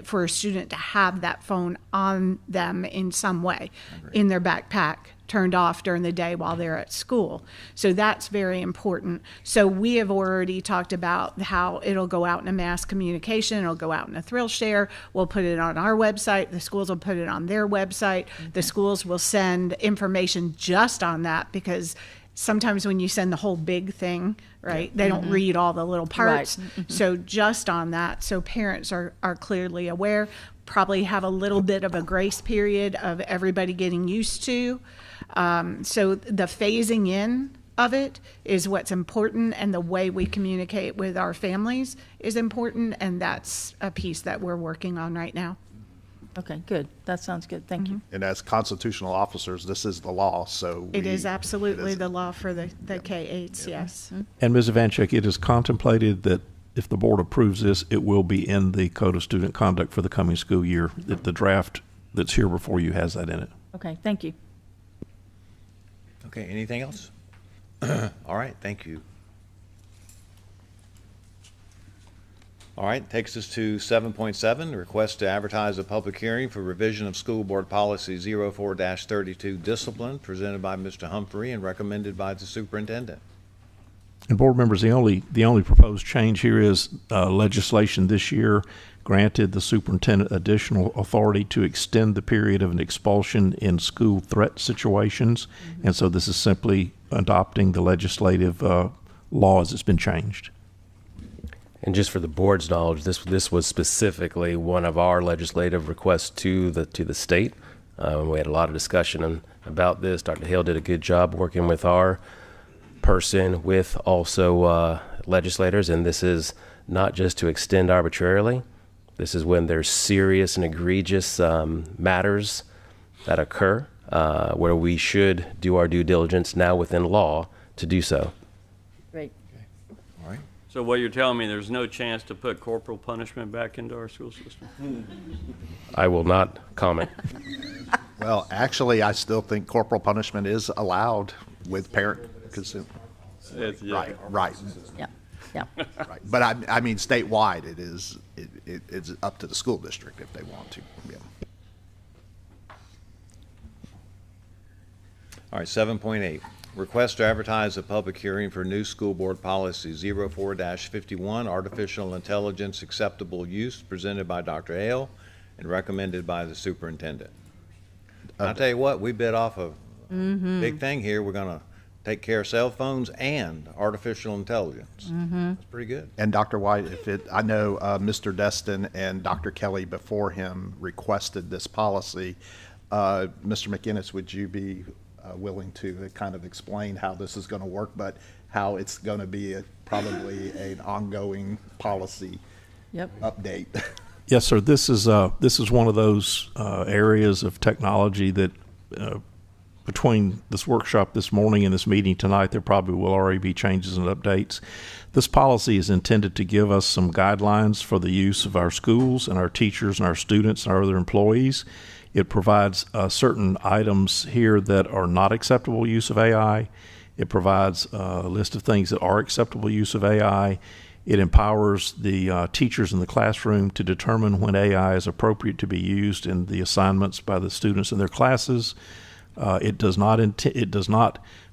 for a student to have that phone on them in some way, in their backpack, turned off during the day while they're at school. So that's very important. So we have already talked about how it'll go out in a mass communication, it'll go out in a thrill share, we'll put it on our website, the schools will put it on their website, the schools will send information just on that, because sometimes when you send the whole big thing, right, they don't read all the little parts. Right. So just on that, so parents are clearly aware, probably have a little bit of a grace period of everybody getting used to. So the phasing in of it is what's important, and the way we communicate with our families is important, and that's a piece that we're working on right now. Okay, good. That sounds good. Thank you. and as constitutional officers, this is the law. So It is it absolutely is- the law for the K-8s, yes. And Ms. Ivanchuk, it is contemplated that if the board approves this, it will be in the Code of Student Conduct for the coming school year. That the draft that's here before you has that in it. Okay, thank you. Okay, anything else? All right, thank you. All right, takes us to 7.7, request to advertise a public hearing for revision of School Board Policy 04-32 discipline, presented by Mr. Humphrey and recommended by the superintendent. And board members, the only proposed change here is legislation this year granted the superintendent additional authority to extend the period of an expulsion in school threat situations. And so this is simply adopting the legislative law as it's been changed. And just for the board's knowledge, this was specifically one of our legislative requests to the state. We had a lot of discussion about this. Dr. Hale did a good job working with our person, with also legislators, and this is not just to extend arbitrarily. This is when there's serious and egregious matters that occur where we should do our due diligence now within law to do so. Great. All right. So what you're telling me, there's no chance to put corporal punishment back into our school system? I will not comment. Well, actually, I still think corporal punishment is allowed with parent consent. It's- yeah. Right. Yeah, yeah. Right. But I mean, statewide, it's up to the school district if they want to. Yeah. All right, 7.8, request to advertise a public hearing for new School Board Policy 04-51, artificial intelligence acceptable use, presented by Dr. Hale and recommended by the superintendent. I'll tell you what, we bit off a big thing here. We're going to take care of cell phones and artificial intelligence. That's pretty good. And Dr. White, I know Mr. Destin and Dr. Kelly before him requested this policy. Mr. McInnes, would you be willing to kind of explain how this is going to work, but how it's going to be probably an ongoing policy update? Yes, sir. This is one of those areas of technology that between this workshop this morning and this meeting tonight, there probably will already be changes and updates. This policy is intended to give us some guidelines for the use of our schools and our teachers and our students and our other employees. It provides certain items here that are not acceptable use of AI. It provides a list of things that are acceptable use of AI. It empowers the teachers in the classroom to determine when AI is appropriate to be used in the assignments by the students in their classes. It does not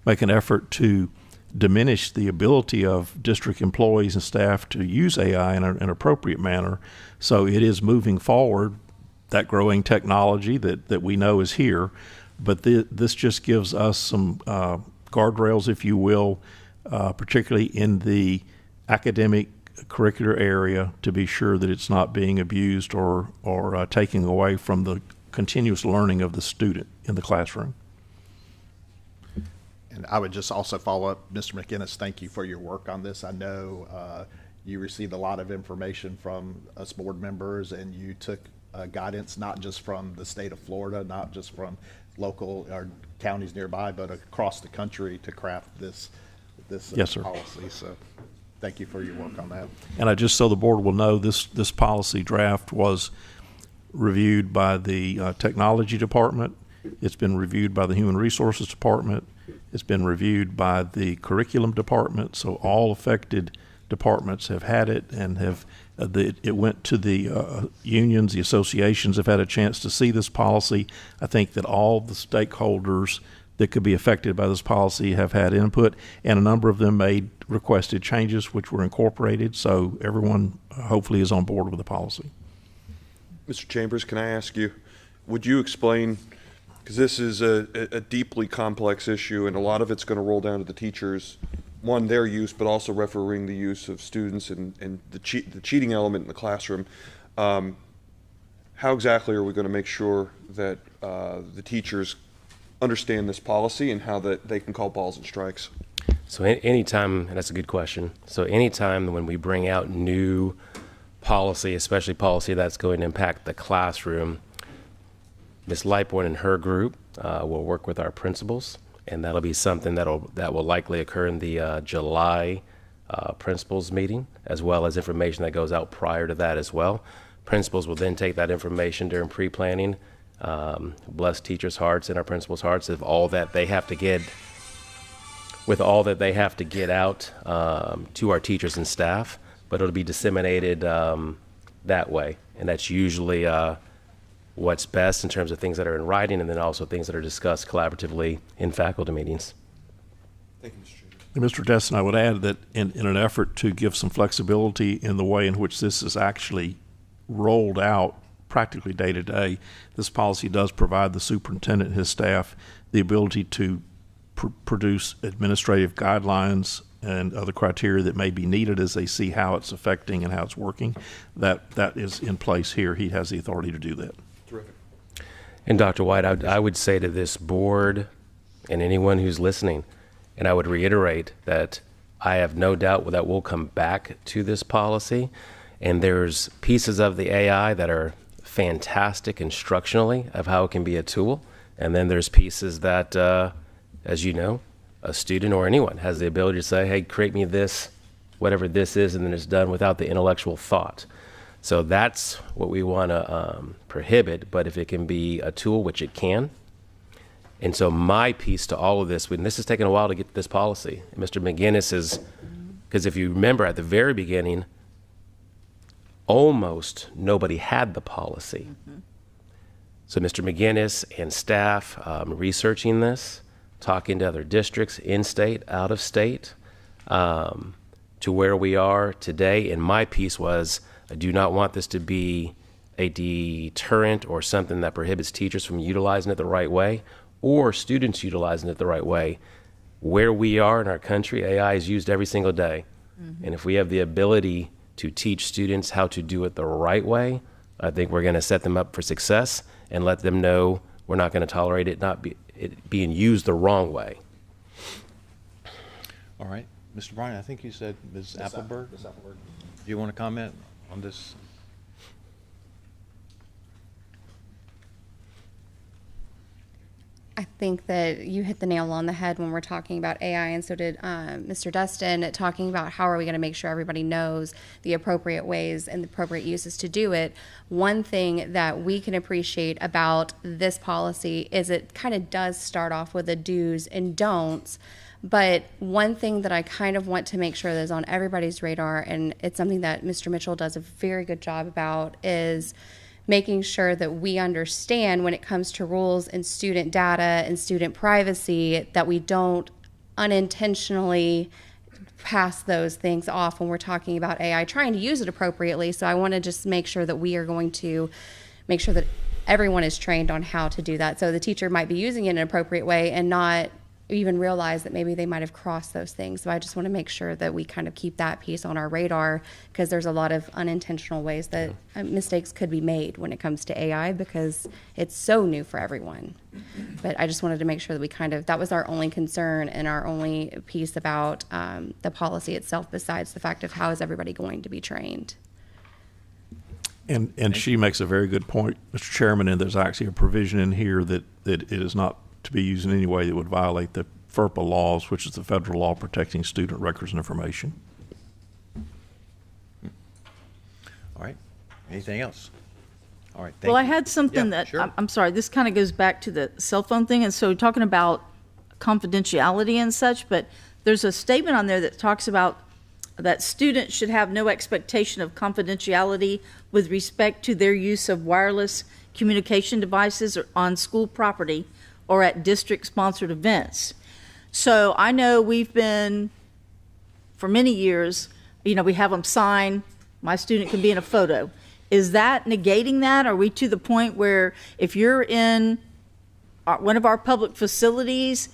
make an effort to diminish the ability of district employees and staff to use AI in an appropriate manner. So it is moving forward, that growing technology that we know is here, but this just gives us some guardrails, if you will, particularly in the academic curricular area, to be sure that it's not being abused or taking away from the continuous learning of the student in the classroom. And I would just also follow up, Mr. McInnes, thank you for your work on this. I know you received a lot of information from us board members, and you took guidance not just from the state of Florida, not just from local or counties nearby, but across the country to craft this Yes, sir. policy. So thank you for your work on that. And just so the board will know, this policy draft was reviewed by the technology department. It's been reviewed by the human resources department. It's been reviewed by the curriculum department. So all affected departments have had it and have it went to the unions, the associations have had a chance to see this policy. I think that all the stakeholders that could be affected by this policy have had input, and a number of them made requested changes which were incorporated. So everyone hopefully is on board with the policy. Mr. Chambers, can I ask you, would you explain, because this is a deeply complex issue and a lot of it's going to roll down to the teachers, one, their use, but also refereeing the use of students and the cheating element in the classroom. How exactly are we going to make sure that the teachers understand this policy and how that they can call balls and strikes? So anytime, and that's a good question. So anytime when we bring out new policy, especially policy that's going to impact the classroom, Ms. Lightbourne and her group will work with our principals, and that'll be something that will likely occur in the July principals meeting, as well as information that goes out prior to that as well. Principals will then take that information during pre-planning, bless teachers' hearts and our principals' hearts with all that they have to get out to our teachers and staff, but it'll be disseminated that way, and that's usually what's best in terms of things that are in writing, and then also things that are discussed collaboratively in faculty meetings. Thank you, Mr. Changer. And Mr. Destin, I would add that in an effort to give some flexibility in the way in which this is actually rolled out practically day to day, this policy does provide the superintendent and his staff the ability to produce administrative guidelines and other criteria that may be needed as they see how it's affecting and how it's working. That is in place here. He has the authority to do that. Terrific. And Dr. White, I would say to this board and anyone who's listening, and I would reiterate that I have no doubt that we'll come back to this policy, and there's pieces of the AI that are fantastic instructionally of how it can be a tool, and then there's pieces that, as you know, a student or anyone has the ability to say, hey, create me this, whatever this is, and then it's done without the intellectual thought. So that's what we want to prohibit, but if it can be a tool, which it can. And so my piece to all of this, and this has taken a while to get to this policy, Mr. McInnes is, because if you remember at the very beginning, almost nobody had the policy. Mm-hmm. So Mr. McInnes and staff researching this, talking to other districts, in-state, out-of-state, to where we are today. And my piece was, I do not want this to be a deterrent or something that prohibits teachers from utilizing it the right way or students utilizing it the right way. Where we are in our country, AI is used every single day. Mm-hmm. And if we have the ability to teach students how to do it the right way, I think we're going to set them up for success and let them know we're not going to tolerate it being used the wrong way. All right. Mr. Bryan, I think you said Ms. Appleberg. Do you want to comment on this? think that you hit the nail on the head when we're talking about AI, and so did Mr. Dustin, talking about how are we going to make sure everybody knows the appropriate ways and the appropriate uses to do it. One thing that we can appreciate about this policy is it kind of does start off with the do's and don'ts. But one thing that I kind of want to make sure that is on everybody's radar, and it's something that Mr. Mitchell does a very good job about, is making sure that we understand when it comes to rules and student data and student privacy that we don't unintentionally pass those things off when we're talking about AI, trying to use it appropriately. So I want to just make sure that we are going to make sure that everyone is trained on how to do that. So the teacher might be using it in an appropriate way and not even realize that maybe they might have crossed those things. So I just want to make sure that we kind of keep that piece on our radar, because there's a lot of unintentional ways that mistakes could be made when it comes to AI, because it's so new for everyone. But I just wanted to make sure that we kind of, that was our only concern and our only piece about the policy itself, besides the fact of how is everybody going to be trained. And she makes a very good point, Mr. Chairman, and there's actually a provision in here that it is not to be used in any way that would violate the FERPA laws, which is the federal law protecting student records and information. All right. Anything else? All right. Well, I had something Yeah, that, sure. I'm sorry, this kind of goes back to the cell phone thing. And so talking about confidentiality and such, but there's a statement on there that talks about that students should have no expectation of confidentiality with respect to their use of wireless communication devices or on school property or at district-sponsored events. So I know we've been, for many years, we have them sign, my student can be in a photo. Is that negating that? Are we to the point where if you're in one of our public facilities,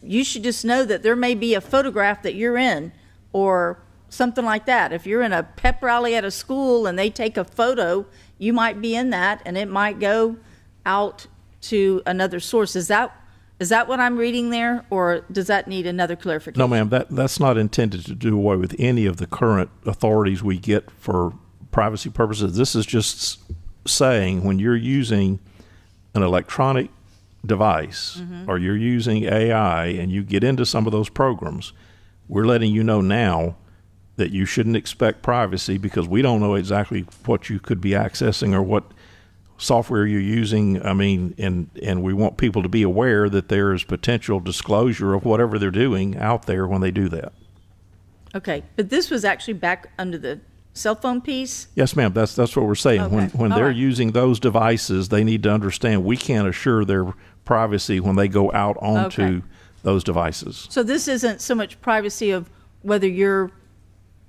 you should just know that there may be a photograph that you're in or something like that? If you're in a pep rally at a school and they take a photo, you might be in that and it might go out to another source. Is that what I'm reading there, or does that need another clarification? No, ma'am, that's not intended to do away with any of the current authorities we get for privacy purposes. This is just saying when you're using an electronic device or you're using AI and you get into some of those programs, we're letting you know now that you shouldn't expect privacy, because we don't know exactly what you could be accessing or what software you're using. I mean, and we want people to be aware that there is potential disclosure of whatever they're doing out there when they do that. Okay, but this was actually back under the cell phone piece? Yes, ma'am, that's what we're saying. Okay. When All they're right. using those devices, they need to understand we can't assure their privacy when they go out onto Okay. those devices. So this isn't so much privacy of whether you're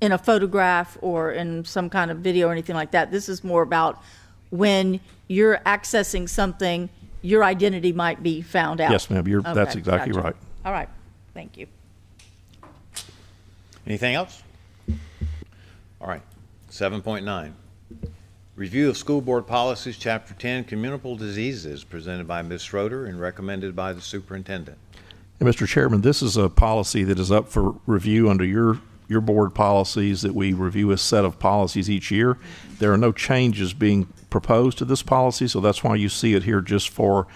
in a photograph or in some kind of video or anything like that. This is more about when you're accessing something, your identity might be found out. Yes, ma'am, that's Okay, exactly gotcha. right. All right, thank you. Anything else? All right. 7.9. Review of School Board Policies, Chapter 10, Communicable Diseases, presented by Ms. Schroeder and recommended by the Superintendent. And Mr. Chairman, this is a policy that is up for review under your board policies that we review a set of policies each year. There are no changes being proposed to this policy, so that's why you see it here just for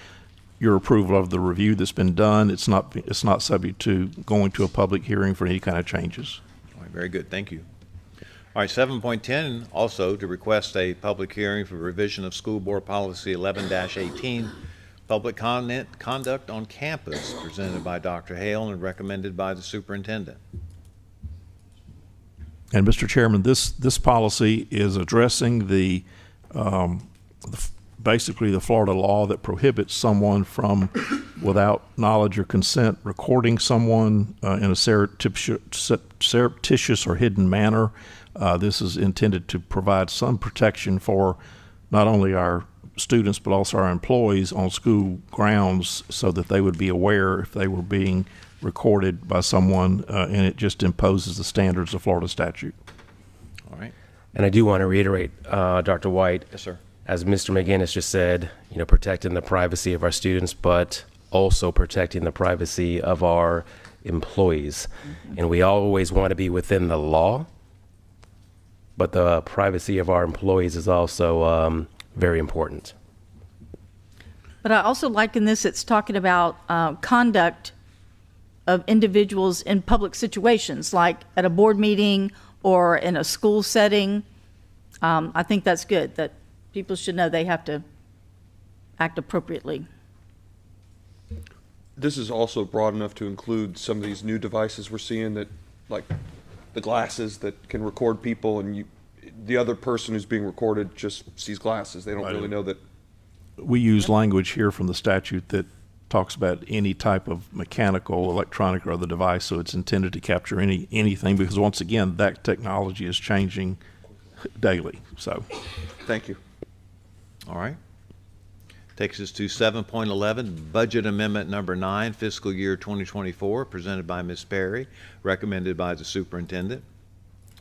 your approval of the review that's been done. It's not subject to going to a public hearing for any kind of changes. All right, very good. Thank you. All right, 7.10, also to request a public hearing for revision of School Board Policy 11-18, Public Conduct on Campus, presented by Dr. Hale and recommended by the Superintendent. And Mr. Chairman, this policy is addressing basically the Florida law that prohibits someone from, without knowledge or consent, recording someone in a surreptitious or hidden manner. This is intended to provide some protection for not only our students but also our employees on school grounds, so that they would be aware if they were being recorded by someone, and it just imposes the standards of Florida statute. All right. And I do want to reiterate, Dr. White, Yes, sir. as Mr. McGinnis just said, protecting the privacy of our students, but also protecting the privacy of our employees. And we always want to be within the law, but the privacy of our employees is also very important. But I also like in this, it's talking about conduct of individuals in public situations, like at a board meeting or in a school setting. I think that's good, that people should know they have to act appropriately. This is also broad enough to include some of these new devices we're seeing that, like the glasses that can record people, and the other person who's being recorded just sees glasses. They don't really know that. We use language here from the statute that talks about any type of mechanical, electronic, or other device, so it's intended to capture anything, because once again, that technology is changing daily. So, Thank you. All right. Takes us to 7.11, Budget Amendment Number 9, Fiscal Year 2024, presented by Ms. Perry, recommended by the Superintendent.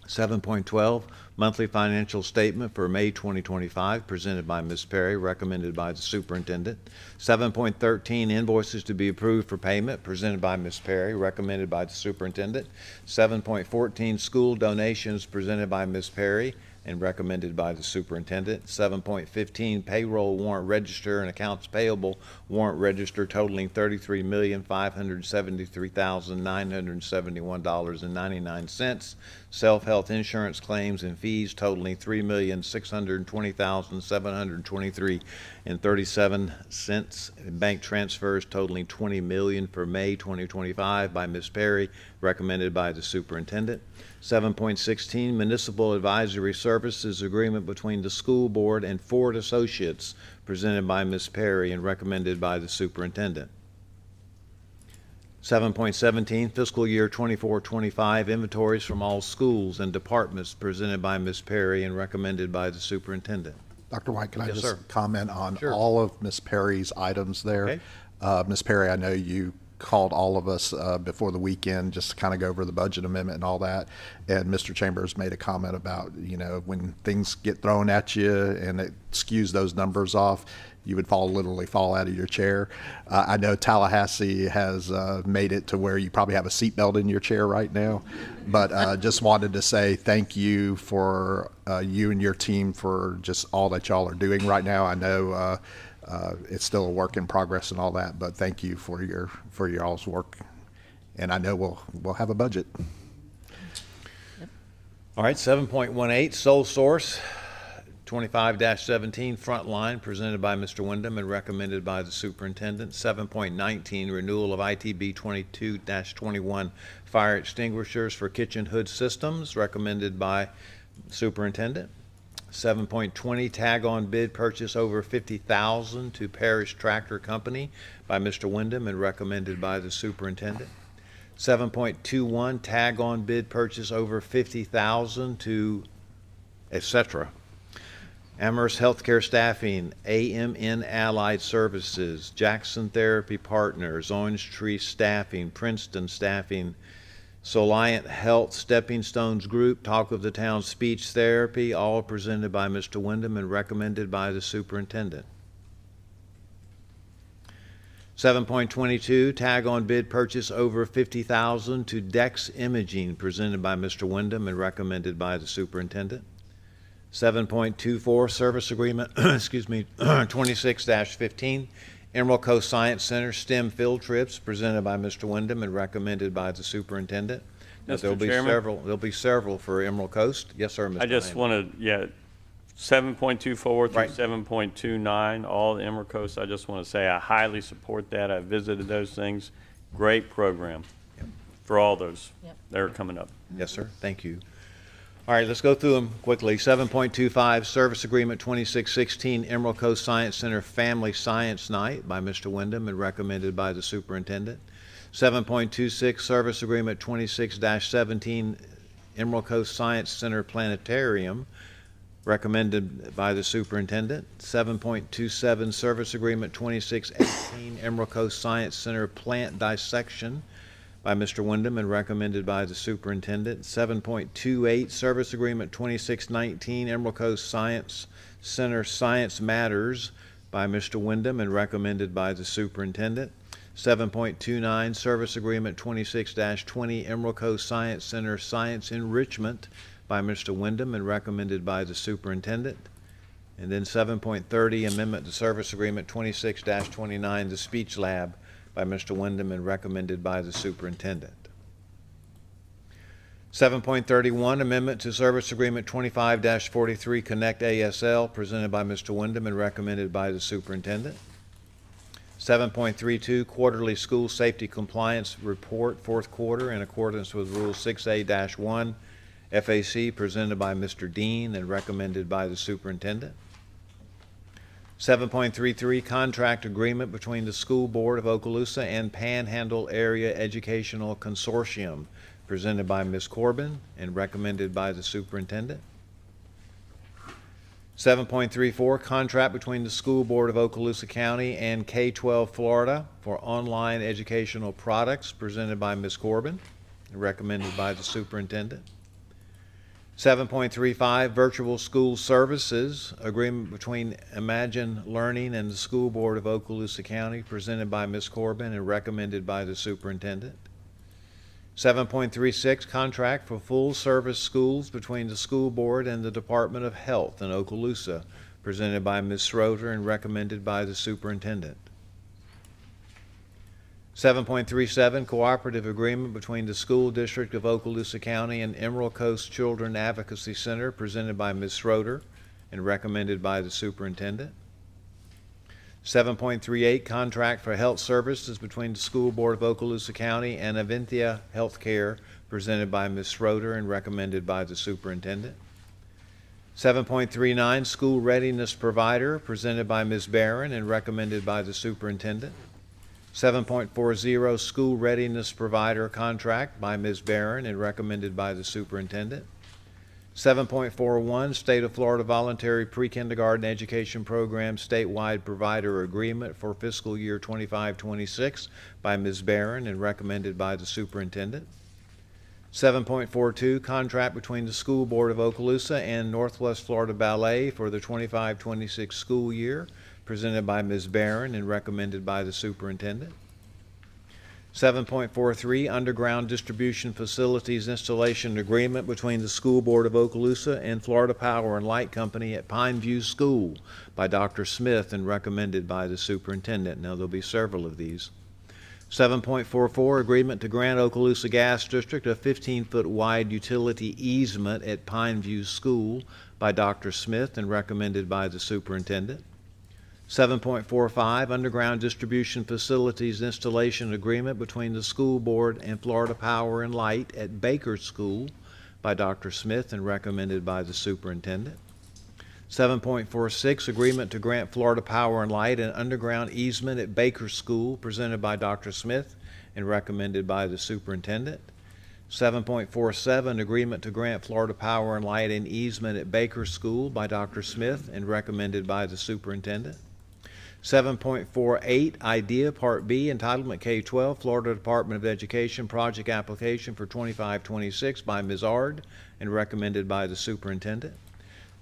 7.12, Monthly Financial Statement for May 2025, presented by Ms. Perry, recommended by the Superintendent. 7.13, Invoices to be approved for payment, presented by Ms. Perry, recommended by the Superintendent. 7.14, School Donations, presented by Ms. Perry, and recommended by the Superintendent. 7.15, Payroll Warrant Register and Accounts Payable Warrant Register totaling $33,573,971.99. Self-health insurance claims and fees totaling $3,620,723.37. Bank transfers totaling $20 million for May 2025 by Ms. Perry, recommended by the Superintendent. 7.16, Municipal Advisory Services Agreement between the School Board and Ford Associates, presented by Ms. Perry and recommended by the Superintendent. 7.17, Fiscal Year 24-25, Inventories from all schools and departments, presented by Ms. Perry and recommended by the Superintendent. Dr. White, can I Yes, just sir. comment on Sure. all of Ms. Perry's items there? Okay. Ms. Perry, I know you called all of us before the weekend just to kind of go over the budget amendment and all that. And Mr. Chambers made a comment about, when things get thrown at you and it skews those numbers off, you would literally fall out of your chair. I know Tallahassee has made it to where you probably have a seatbelt in your chair right now. But just wanted to say thank you for you and your team for just all that y'all are doing right now. I know it's still a work in progress and all that, but thank you for your all's work. And I know we'll have a budget. All right, 7.18, Sole Source, 25-17, Frontline, presented by Mr. Wyndham and recommended by the Superintendent. 7.19, Renewal of ITB 22-21, Fire Extinguishers for Kitchen Hood Systems, recommended by Superintendent. 7.20, Tag-on Bid Purchase over $50,000 to Parish Tractor Company by Mr. Wyndham and recommended by the Superintendent. 7.21, Tag-on Bid Purchase over $50,000 to etc. Amherst Healthcare Staffing, AMN Allied Services, Jackson Therapy Partners, Orange Tree Staffing, Princeton Staffing, Soliant Health, Stepping Stones Group, Talk of the Town Speech Therapy, all presented by Mr. Wyndham and recommended by the Superintendent. 7.22, Tag-on Bid Purchase over $50,000 to Dex Imaging, presented by Mr. Wyndham and recommended by the Superintendent. 7.24, Service Agreement, 26-15, Emerald Coast Science Center STEM Field Trips, presented by Mr. Wyndham and recommended by the Superintendent. Now, Mr. Chairman? There'll be several for Emerald Coast. Yes, sir, Mr. I just Lane. want to, 7.24 through Right. 7.29, all the Emerald Coast, I just want to say I highly support that. I visited those things. Great program for all those that are coming up. Yes, sir. Thank you. All right, let's go through them quickly. 7.25, Service Agreement 2616, Emerald Coast Science Center Family Science Night by Mr. Wyndham and recommended by the Superintendent. 7.26, Service Agreement 26-17, Emerald Coast Science Center Planetarium, recommended by the Superintendent. 7.27, Service Agreement 2618, Emerald Coast Science Center Plant Dissection by Mr. Wyndham and recommended by the Superintendent. 7.28, Service Agreement 2619, Emerald Coast Science Center Science Matters by Mr. Wyndham and recommended by the Superintendent. 7.29, Service Agreement 26-20, Emerald Coast Science Center Science Enrichment by Mr. Wyndham and recommended by the Superintendent. And then 7.30, amendment to service agreement 26-29, the speech lab by Mr. Wyndham and recommended by the superintendent. 7.31, amendment to service agreement 25-43, Connect ASL, presented by Mr. Wyndham and recommended by the superintendent. 7.32, quarterly school safety compliance report, fourth quarter, in accordance with Rule 6A-1, FAC, presented by Mr. Dean and recommended by the superintendent. 7.33, contract agreement between the School Board of Okaloosa and Panhandle Area Educational Consortium, presented by Ms. Corbin and recommended by the superintendent. 7.34, contract between the School Board of Okaloosa County and K-12 Florida for online educational products, presented by Ms. Corbin and recommended by the superintendent. 7.35, virtual school services, agreement between Imagine Learning and the School Board of Okaloosa County, presented by Ms. Corbin and recommended by the superintendent. 7.36, contract for full-service schools between the School Board and the Department of Health in Okaloosa, presented by Ms. Schroeder and recommended by the superintendent. 7.37, cooperative agreement between the School District of Okaloosa County and Emerald Coast Children Advocacy Center, presented by Ms. Schroeder and recommended by the superintendent. 7.38, contract for health services between the School Board of Okaloosa County and Aventia Healthcare, presented by Ms. Schroeder and recommended by the superintendent. 7.39, school readiness provider, presented by Ms. Barron and recommended by the superintendent. 7.40, school readiness provider contract by Ms. Barron and recommended by the superintendent. 7.41, State of Florida Voluntary Pre-Kindergarten Education Program statewide provider agreement for fiscal year 25-26 by Ms. Barron and recommended by the superintendent. 7.42, contract between the School Board of Okaloosa and Northwest Florida Ballet for the 25-26 school year, presented by Ms. Barron and recommended by the superintendent. 7.43, underground distribution facilities installation agreement between the School Board of Okaloosa and Florida Power and Light Company at Pineview School by Dr. Smith and recommended by the superintendent. Now, there'll be several of these. 7.44, agreement to grant Okaloosa Gas District a 15-foot wide utility easement at Pineview School by Dr. Smith and recommended by the superintendent. 7.45, underground distribution facilities installation agreement between the School Board and Florida Power and Light at Baker School by Dr. Smith and recommended by the superintendent. 7.46, agreement to grant Florida Power and Light an underground easement at Baker School presented by Dr. Smith and recommended by the superintendent. 7.47, agreement to grant Florida Power and Light an easement at Baker School by Dr. Smith and recommended by the superintendent. 7.48, IDEA Part B, Entitlement K-12, Florida Department of Education project application for 25-26 by Ms. Ard and recommended by the superintendent.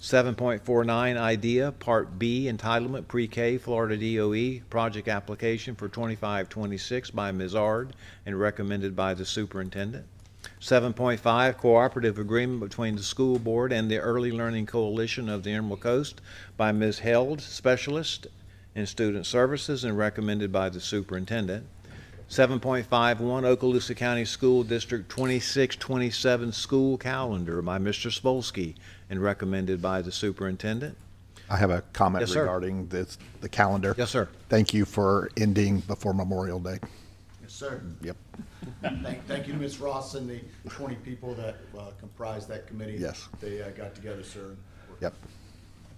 7.49, IDEA Part B, Entitlement Pre-K, Florida DOE project application for 25-26 by Ms. Ard and recommended by the superintendent. 7.5, cooperative agreement between the school board and the Early Learning Coalition of the Emerald Coast by Ms. Held, specialist in student services and recommended by the superintendent. 7.51, Okaloosa County School District 26-27 school calendar by Mr. Spolsky and recommended by the superintendent. I have a comment Yes, sir. regarding the calendar. Yes, sir. Thank you for ending before Memorial Day. Yes, sir. Yep. Thank you to Ms. Ross and the 20 people that comprise that committee. Yes. They got together, sir. Yep.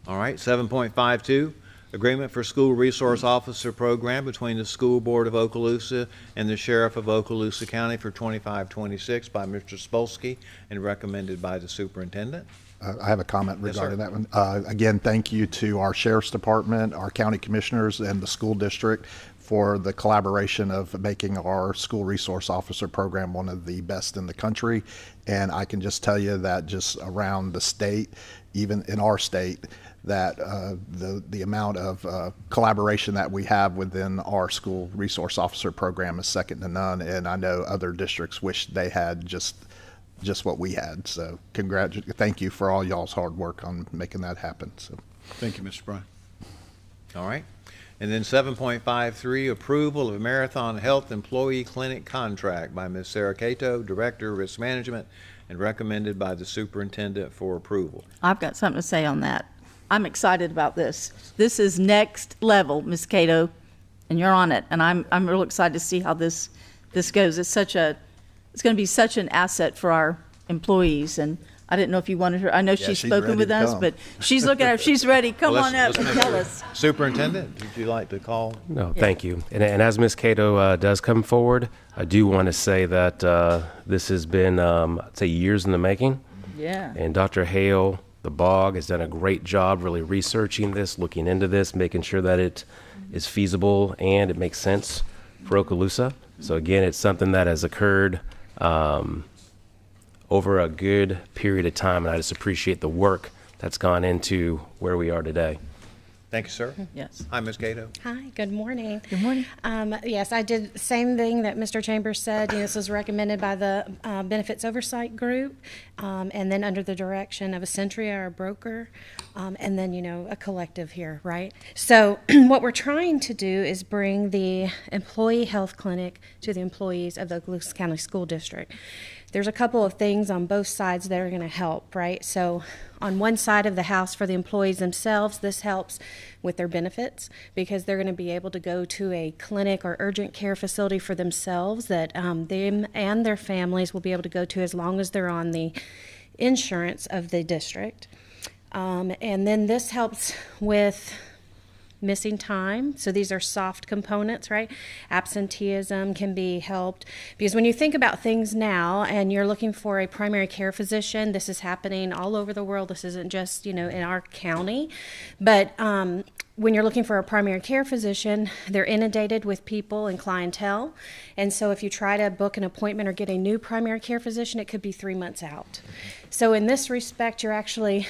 All right, 7.52, agreement for school resource officer program between the School Board of Okaloosa and the Sheriff of Okaloosa County for 25-26 by Mr. Spolsky and recommended by the superintendent. I have a comment Yes, regarding sir. that one. Again, thank you to our Sheriff's Department, our county commissioners, and the school district for the collaboration of making our school resource officer program one of the best in the country. And I can just tell you that just around the state, even in our state, that the amount of collaboration that we have within our school resource officer program is second to none. And I know other districts wish they had just what we had. So thank you for all y'all's hard work on making that happen. So Thank you, Mr. Bryan. All right. And then 7.53, approval of Marathon Health Employee Clinic contract by Ms. Sarah Cato, Director of Risk Management, and recommended by the Superintendent for approval. I've got something to say on that. I'm excited about this. This is next level, Ms. Cato, and you're on it. And I'm real excited to see how this goes. It's going to be such an asset for our employees. And I didn't know if you wanted her. I know she's spoken with us, but she's looking at her. She's ready. Come on up and tell us. Superintendent, would you like to call? No, thank you. And as Ms. Cato does come forward, I do want to say that this has been, I'd say, years in the making. Yeah. And Dr. Hale, the BOG, has done a great job really researching this, looking into this, making sure that it is feasible and it makes sense for Okaloosa. So again, it's something that has occurred over a good period of time, and I just appreciate the work that's gone into where we are today. Thank you, sir. Yes. Hi, Ms. Cato. Hi, good morning. Good morning. Yes, I did the same thing that Mr. Chambers said. This was recommended by the Benefits Oversight Group, and then under the direction of Accentria, our broker, and then, a collective here, right? So what we're trying to do is bring the employee health clinic to the employees of the Okaloosa County School District. There's a couple of things on both sides that are going to help, right? So on one side of the house for the employees themselves, this helps with their benefits because they're going to be able to go to a clinic or urgent care facility for themselves that them and their families will be able to go to as long as they're on the insurance of the district. And then this helps with missing time. So these are soft components, right? Absenteeism can be helped because when you think about things now and you're looking for a primary care physician, this is happening all over the world. This isn't just, in our county, but when you're looking for a primary care physician, they're inundated with people and clientele. And so if you try to book an appointment or get a new primary care physician, it could be 3 months out. So in this respect, you're actually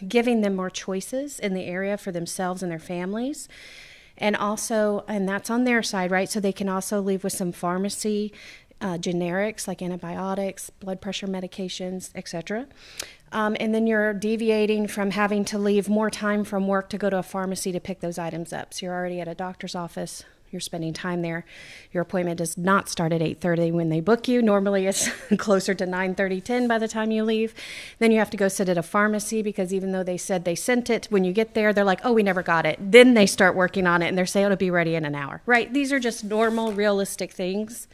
giving them more choices in the area for themselves and their families. And also, and that's on their side, right? So they can also leave with some pharmacy generics like antibiotics, blood pressure medications, etc. And then you're deviating from having to leave more time from work to go to a pharmacy to pick those items up. So you're already at a doctor's office. You're spending time there. Your appointment does not start at 8:30 when they book you. Normally it's closer to 9:30, 10 by the time you leave. Then you have to go sit at a pharmacy because even though they said they sent it, when you get there, they're like, oh, we never got it. Then they start working on it and they're saying it'll be ready in an hour, right? These are just normal, realistic things.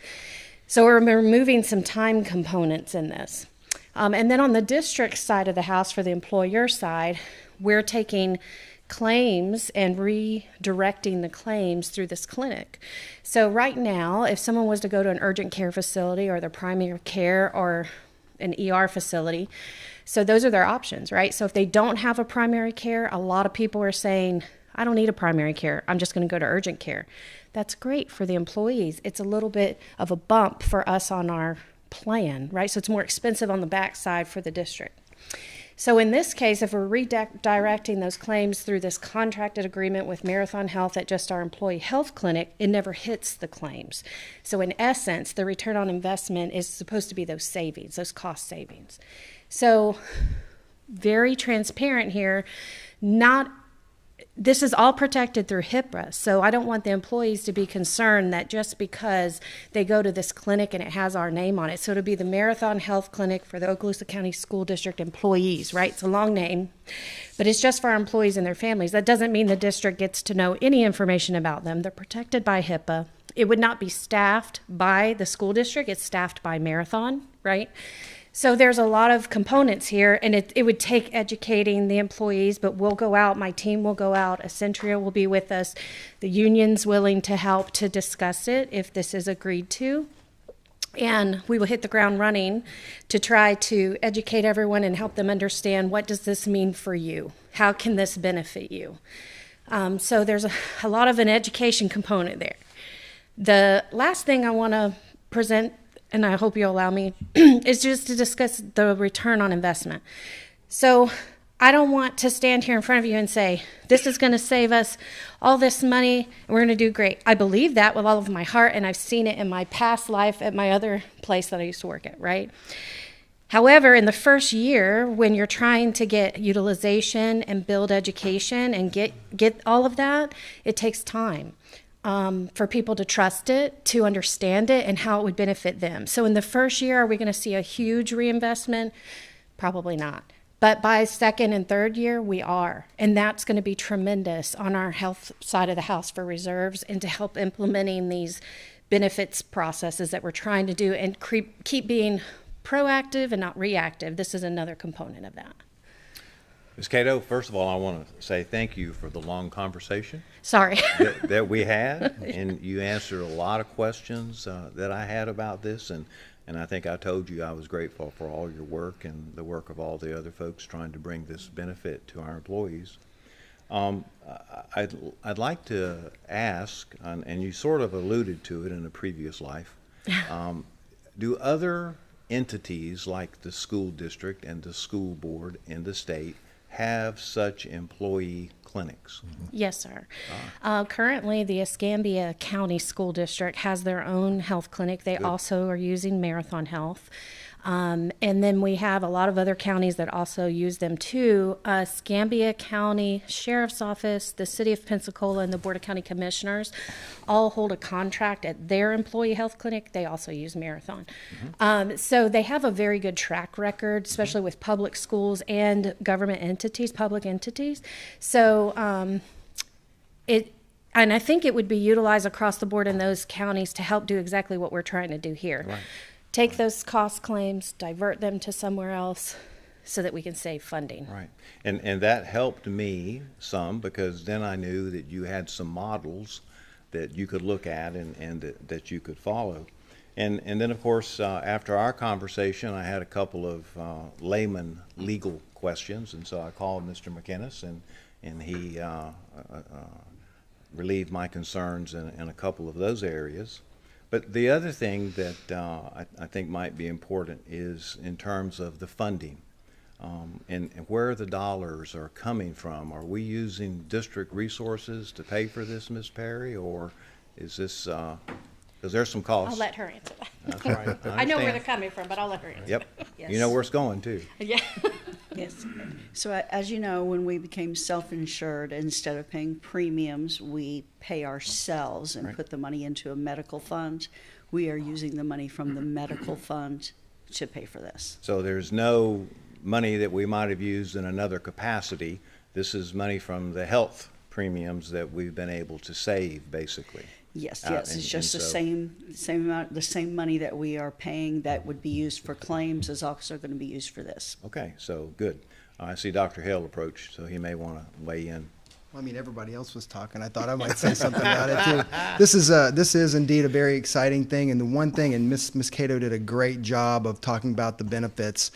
So we're removing some time components in this. And then on the district side of the house, for the employer side, we're taking claims and redirecting the claims through this clinic. So right now, if someone was to go to an urgent care facility or their primary care or an ER facility, so those are their options, right? So if they don't have a primary care, a lot of people are saying, I don't need a primary care. I'm just going to go to urgent care. That's great for the employees. It's a little bit of a bump for us on our plan, right? So it's more expensive on the backside for the district. So in this case, if we're redirecting those claims through this contracted agreement with Marathon Health at just our employee health clinic, it never hits the claims. So in essence, the return on investment is supposed to be those savings, those cost savings. So very transparent here, this is all protected through HIPAA, so I don't want the employees to be concerned that just because they go to this clinic and it has our name on it. So it'll be the Marathon Health Clinic for the Okaloosa County School District employees, right? It's a long name, but it's just for our employees and their families. That doesn't mean the district gets to know any information about them. They're protected by HIPAA. It would not be staffed by the school district. It's staffed by Marathon, right? So there's a lot of components here, and it would take educating the employees, but we'll go out, my team will go out, Accentria will be with us, the union's willing to help to discuss it if this is agreed to, and we will hit the ground running to try to educate everyone and help them understand what does this mean for you? How can this benefit you? So there's a lot of an education component there. The last thing I want to present, and I hope you'll allow me, is just to discuss the return on investment. So I don't want to stand here in front of you and say, this is going to save us all this money, and we're going to do great. I believe that with all of my heart, and I've seen it in my past life at my other place that I used to work at, right? However, in the first year, when you're trying to get utilization and build education and get all of that, it takes time for people to trust it, to understand it, and how it would benefit them. So in the first year, are we going to see a huge reinvestment? Probably not. But by second and third year, we are. And that's going to be tremendous on our health side of the house for reserves and to help implementing these benefits processes that we're trying to do and keep being proactive and not reactive. This is another component of that. Ms. Cato, first of all, I want to say thank you for the long conversation Sorry. that we had, and you answered a lot of questions that I had about this, and I think I told you I was grateful for all your work and the work of all the other folks trying to bring this benefit to our employees. I'd like to ask, and you sort of alluded to it in a previous life, do other entities like the school district and the school board in the state have such employee clinics? Yes, sir. Currently, the Escambia County School District has their own health clinic. They also are using Marathon Health. And then we have a lot of other counties that also use them too. Escambia County Sheriff's Office, the City of Pensacola, and the Board of County Commissioners all hold a contract at their employee health clinic. They also use Marathon. So they have a very good track record, especially with public schools and government entities, public entities. So and I think it would be utilized across the board in those counties to help do exactly what we're trying to do here. Right. Take those cost claims, divert them to somewhere else so that we can save funding. Right. And that helped me some, because then I knew that you had some models that you could look at and that you could follow. And then, of course, after our conversation, I had a couple of layman legal questions, and so I called Mr. McInnes, and he relieved my concerns in a couple of those areas. But the other thing that I think might be important is in terms of the funding and where the dollars are coming from. Are we using district resources to pay for this, Ms. Perry, or is this, because there's some costs. I'll let her answer that. That's right. I know where understand. they're coming from, but I'll let her answer. Yep. Yes. You know where it's going, too. Yeah. Yes. So as you know, when we became self-insured, instead of paying premiums, we pay ourselves and put the money into a medical fund. We are using the money from the medical fund to pay for this. So there's no money that we might have used in another capacity. This is money from the health premiums that we've been able to save, basically. Yes, yes, it's just the same amount, the same money that we are paying that would be used for claims is also going to be used for this. Okay, so good. I see Dr. Hale approached, so he may want to weigh in. Well, I mean, everybody else was talking. I thought I might say something about it too. This is indeed a very exciting thing, and the one thing, and Ms. Cato did a great job of talking about the benefits.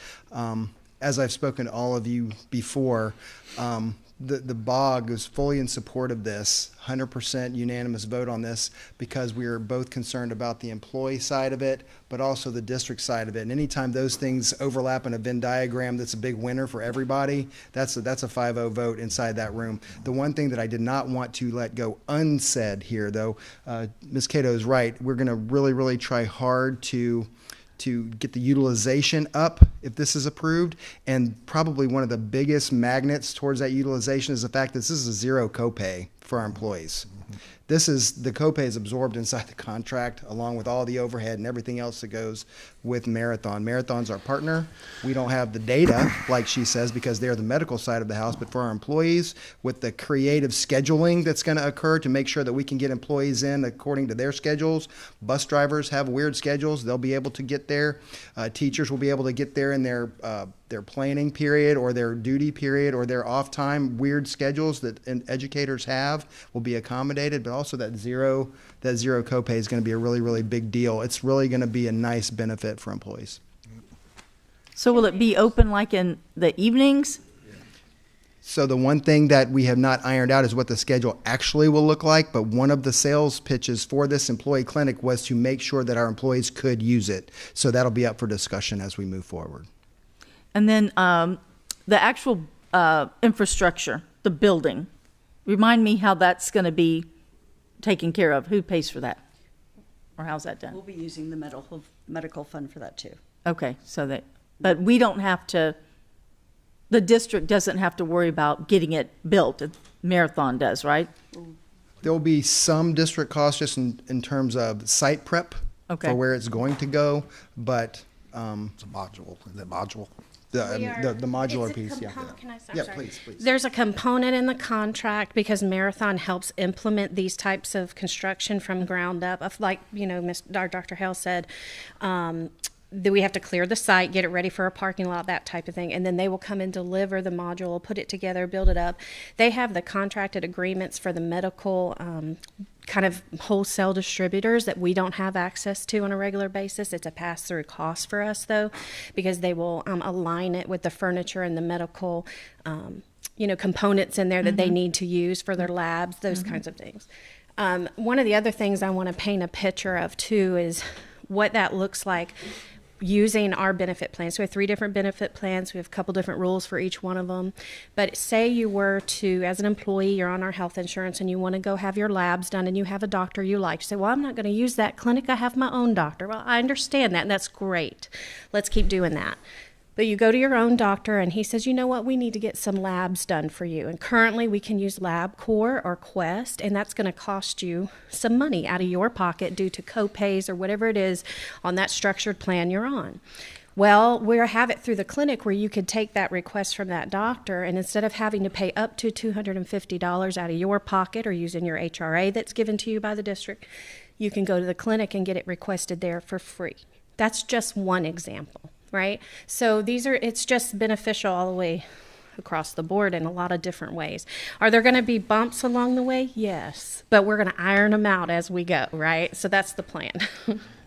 As I've spoken to all of you before, the BOG is fully in support of this, 100% unanimous vote on this, because we are both concerned about the employee side of it, but also the district side of it. And anytime those things overlap in a Venn diagram, that's a big winner for everybody. That's a 5-0 vote inside that room. The one thing that I did not want to let go unsaid here, though, Ms. Cato is right. We're going to really, really try hard to get the utilization up if this is approved. And probably one of the biggest magnets towards that utilization is the fact that this is a zero copay for our employees. The copay is absorbed inside the contract along with all the overhead and everything else that goes with Marathon. Marathon's our partner. We don't have the data, like she says, because they're the medical side of the house, but for our employees, with the creative scheduling that's going to occur to make sure that we can get employees in according to their schedules. Bus drivers have weird schedules. They'll be able to get there. Teachers will be able to get there in their planning period or their duty period or their off time. Weird schedules that educators have will be accommodated, but also that zero copay is going to be a really, really big deal. It's really going to be a nice benefit for employees. So will it be open like in the evenings? So the one thing that we have not ironed out is what the schedule actually will look like, but one of the sales pitches for this employee clinic was to make sure that our employees could use it. So that'll be up for discussion as we move forward. And then the actual infrastructure, the building, remind me how that's going to be taken care of. Who pays for that? Or how's that done? We'll be using the medical fund for that too. Okay, so that, but we don't have to, the district doesn't have to worry about getting it built. Marathon does, right? There will be some district costs just in terms of site prep for where it's going to go, but It's a module, is it module? the modular It's a piece, yeah. Can I say? Yeah, I'm sorry. please. There's a component in the contract because Marathon helps implement these types of construction from ground up. Of like, you know, Dr. Hale said, that we have to clear the site, get it ready for a parking lot, that type of thing. And then they will come and deliver the module, put it together, build it up. They have the contracted agreements for the medical kind of wholesale distributors that we don't have access to on a regular basis. It's a pass-through cost for us, though, because they will align it with the furniture and the medical, you know, components in there that they need to use for their labs, those kinds of things. One of the other things I want to paint a picture of, too, is what that looks like using our benefit plans. So we have 3 different benefit plans. We have a couple different rules for each one of them. But say you were to, as an employee, you're on our health insurance and you want to go have your labs done and you have a doctor you like. You say, well, I'm not going to use that clinic. I have my own doctor. Well, I understand that, and that's great. Let's keep doing that. But you go to your own doctor and he says, you know what, we need to get some labs done for you. And currently we can use LabCorp or Quest, and that's going to cost you some money out of your pocket due to co-pays or whatever it is on that structured plan you're on. Well, we have it through the clinic where you could take that request from that doctor, and instead of having to pay up to $250 out of your pocket or using your HRA that's given to you by the district, you can go to the clinic and get it requested there for free. That's just one example. Right? So it's just beneficial all the way across the board in a lot of different ways. Are there going to be bumps along the way? Yes. But we're going to iron them out as we go, right? So that's the plan.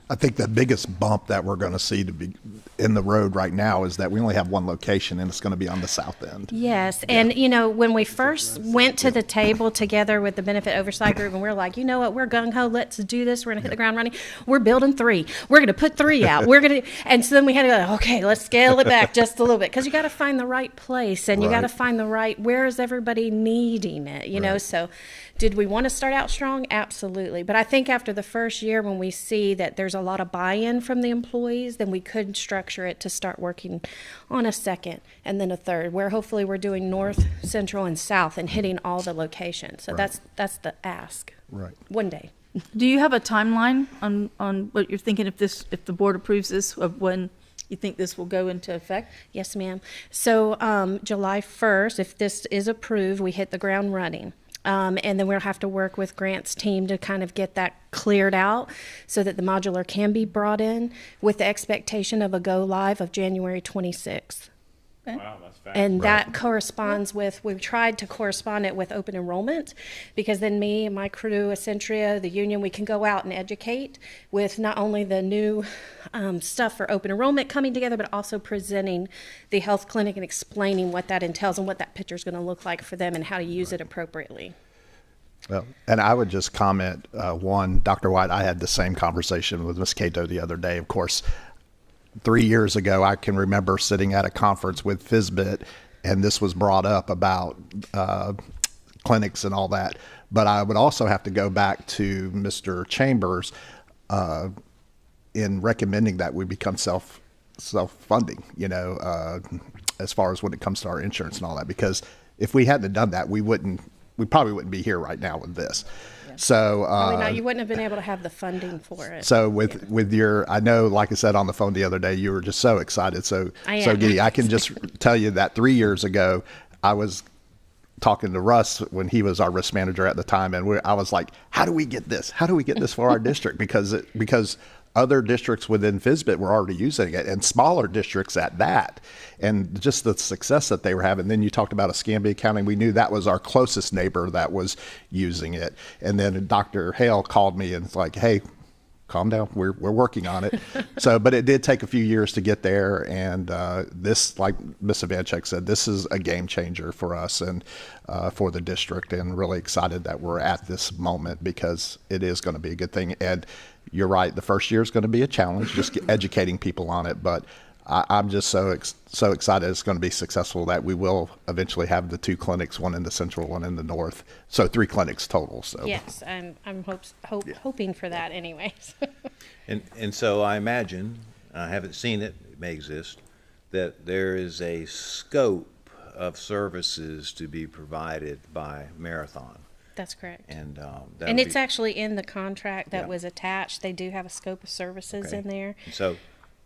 I think the biggest bump that we're going to see to be in the road right now is that we only have one location, and it's going to be on the south end. Yes, and you know, when we first went to the table together with the benefit oversight group, and we're like, you know what, we're gung ho, let's do this. We're going to hit the ground running. We're building 3. We're going to put 3 out. And so then we had to go, okay, let's scale it back just a little bit, because you got to find the right place, and you got to find the right, where is everybody needing it, you know? So did we want to start out strong? Absolutely. But I think after the first year, when we see that there's a lot of buy-in from the employees, then we could structure it to start working on a second and then a third, where hopefully we're doing north, central, and south and hitting all the locations. So that's the ask. Right. One day. Do you have a timeline on what you're thinking if the board approves this, of when you think this will go into effect? Yes, ma'am. So July 1st, if this is approved, we hit the ground running. And then we'll have to work with Grant's team to kind of get that cleared out so that the modular can be brought in, with the expectation of a go live of January 26th. Okay. Wow, that's fast. And that corresponds with, we've tried to correspond it with open enrollment, because then me and my crew, Accentria, the union, we can go out and educate with not only the new stuff for open enrollment coming together, but also presenting the health clinic and explaining what that entails and what that picture is going to look like for them and how to use it appropriately. Well, and I would just comment, one, Dr. White, I had the same conversation with Ms. Cato the other day. Of course, 3 years ago, I can remember sitting at a conference with FSBIT, and this was brought up about clinics and all that. But I would also have to go back to Mr. Chambers in recommending that we become self-funding, you know, as far as when it comes to our insurance and all that. Because if we hadn't done that, we probably wouldn't be here right now with this. So Probably not. You wouldn't have been able to have the funding for it. So with your, I know, like I said on the phone the other day, you were just so excited. So Giddy, I can just tell you that 3 years ago, I was talking to Russ when he was our risk manager at the time, and I was like, how do we get this? How do we get this for our district? Because other districts within FSBIT were already using it, and smaller districts at that, and just the success that they were having. Then you talked about Escambia County. We knew that was our closest neighbor that was using it. And then Dr. Hale called me and was like, hey, calm down. We're working on it. But it did take a few years to get there. And this, like Ms. Ivanchek said, this is a game changer for us and for the district, and really excited that we're at this moment, because it is going to be a good thing. And you're right, the first year is going to be a challenge, just educating people on it. But I'm just so excited it's going to be successful that we will eventually have the 2 clinics, one in the central, one in the north. So 3 clinics total. So yes, I'm hoping for that anyways. And so I imagine, I haven't seen it, it may exist, that there is a scope of services to be provided by Marathon. That's correct. And And it's actually in the contract that Yeah. was attached. They do have a scope of services Okay. in there.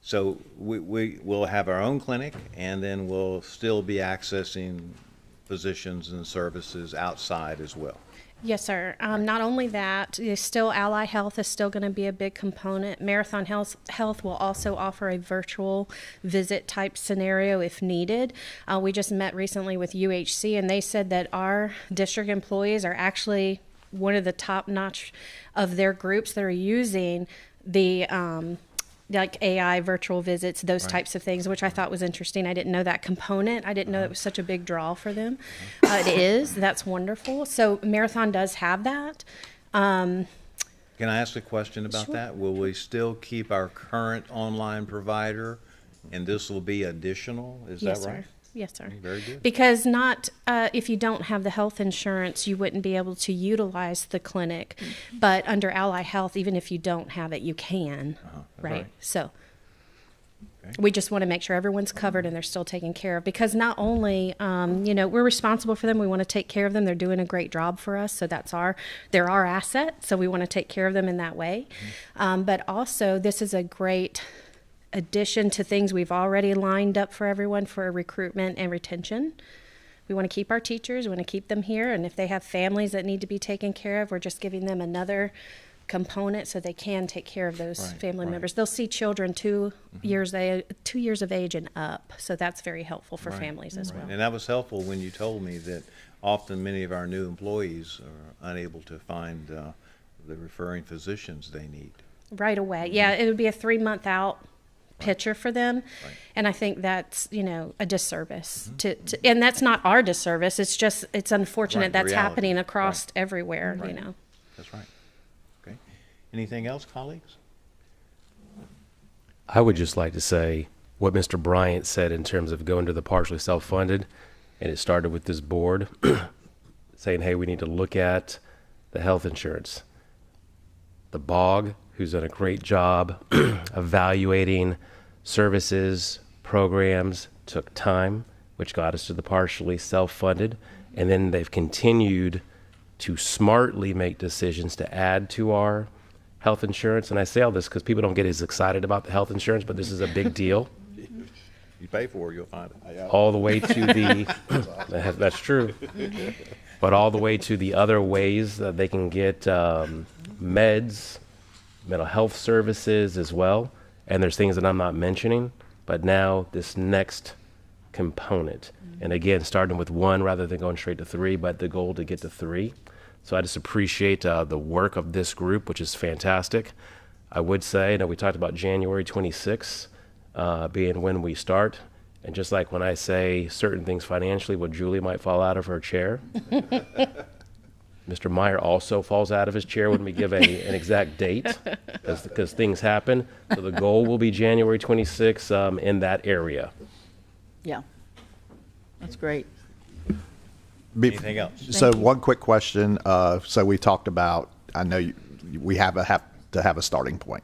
So we will have our own clinic, and then we'll still be accessing physicians and services outside as well. Yes, sir. Not only that, still Ally Health is still going to be a big component. Marathon Health will also offer a virtual visit type scenario if needed. We just met recently with UHC, and they said that our district employees are actually one of the top notch of their groups that are using the like AI virtual visits, those types of things, which I thought was interesting. I didn't know that component. I didn't know it was such a big draw for them. It is. That's wonderful. So Marathon does have that. Can I ask a question about Sure. that? Will we still keep our current online provider, and this will be additional? Is Yes, that right? sir. Yes, sir. Very good. Because not if you don't have the health insurance, you wouldn't be able to utilize the clinic. But under Ally Health, even if you don't have it, you can. Right? So we just want to make sure everyone's covered and they're still taken care of. Because not only, we're responsible for them, we want to take care of them. They're doing a great job for us, so they're our asset. So we want to take care of them in that way. But also, this is a great addition to things we've already lined up for everyone for recruitment and retention. We want to keep our teachers, we want to keep them here, and if they have families that need to be taken care of, we're just giving them another component so they can take care of those family members. They'll see children 2 years of age and up, so that's very helpful for families as well. And that was helpful when you told me that often many of our new employees are unable to find the referring physicians they need. Right away. Yeah, it would be a 3-month out picture for them. And I think that's, a disservice and that's not our disservice. It's unfortunate that's happening across everywhere, That's right. Okay. Anything else, colleagues? I would just like to say what Mr. Bryant said in terms of going to the partially self-funded, and it started with this board saying, hey, we need to look at the health insurance. The BOG, who's done a great job evaluating services, programs, took time, which got us to the partially self-funded, and then they've continued to smartly make decisions to add to our health insurance. And I say all this because people don't get as excited about the health insurance, but this is a big deal. You pay for it, you'll find it. All the way to the, that's true, but all the way to the other ways that they can get meds, mental health services as well. And there's things that I'm not mentioning, but now this next component. And again, starting with 1 rather than going straight to 3, but the goal to get to 3. So I just appreciate the work of this group, which is fantastic. I would say, we talked about January 26th being when we start. And just like when I say certain things financially, well, Julie might fall out of her chair. Mr. Meyer also falls out of his chair when we give an exact date, because things happen. So the goal will be January 26th in that area. Yeah, that's great. Anything else? So one quick question. So we talked about, I know we have to have a starting point.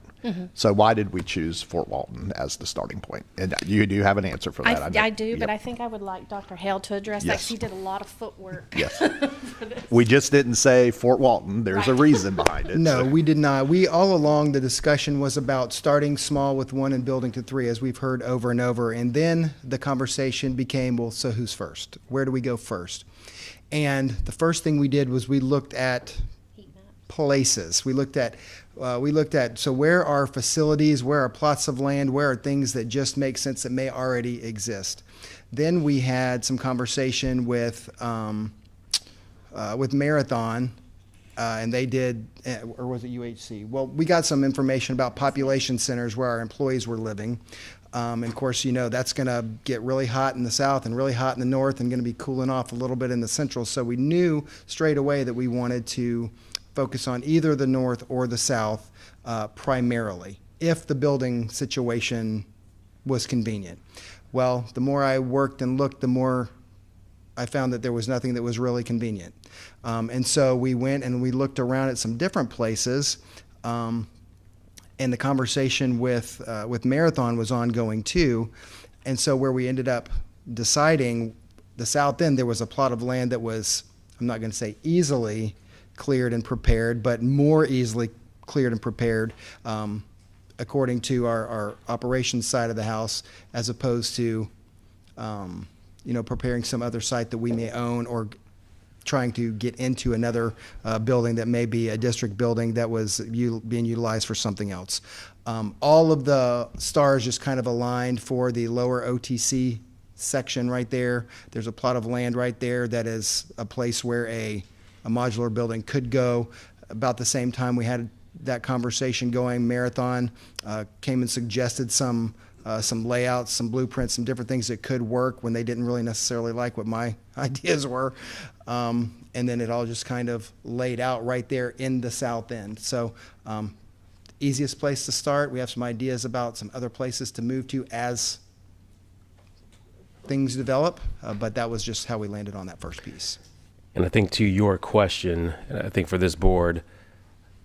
So why did we choose Fort Walton as the starting point? And you do have an answer for that. I do, but I think I would like Dr. Hale to address that, 'cause he did a lot of footwork. Yes. We just didn't say Fort Walton. There's a reason behind it. No, we did not. We all along the discussion was about starting small with 1 and building to 3, as we've heard over and over. And then the conversation became, well, so who's first? Where do we go first? And the first thing we did was we looked at places. We looked at so where are facilities, where are plots of land, where are things that just make sense that may already exist. Then we had some conversation with Marathon, and they did, or was it UHC? Well, we got some information about population centers where our employees were living. And of course, that's going to get really hot in the south and really hot in the north and going to be cooling off a little bit in the central. So we knew straight away that we wanted to focus on either the north or the south primarily, if the building situation was convenient. Well, the more I worked and looked, the more I found that there was nothing that was really convenient. And so we went and we looked around at some different places. And the conversation with Marathon was ongoing too. And so where we ended up deciding, the south end, there was a plot of land that was, I'm not going to say easily cleared and prepared, but more easily cleared and prepared, according to our operations side of the house, as opposed to, preparing some other site that we may own, or trying to get into another building that may be a district building that was being utilized for something else. All of the stars just kind of aligned for the lower OTC section right there. There's a plot of land right there that is a place where a modular building could go. About the same time we had that conversation going, Marathon came and suggested some layouts, some blueprints, some different things that could work when they didn't really necessarily like what my ideas were. And then it all just kind of laid out right there in the south end. So easiest place to start. We have some ideas about some other places to move to as things develop, but that was just how we landed on that first piece. And I think to your question, and I think for this board,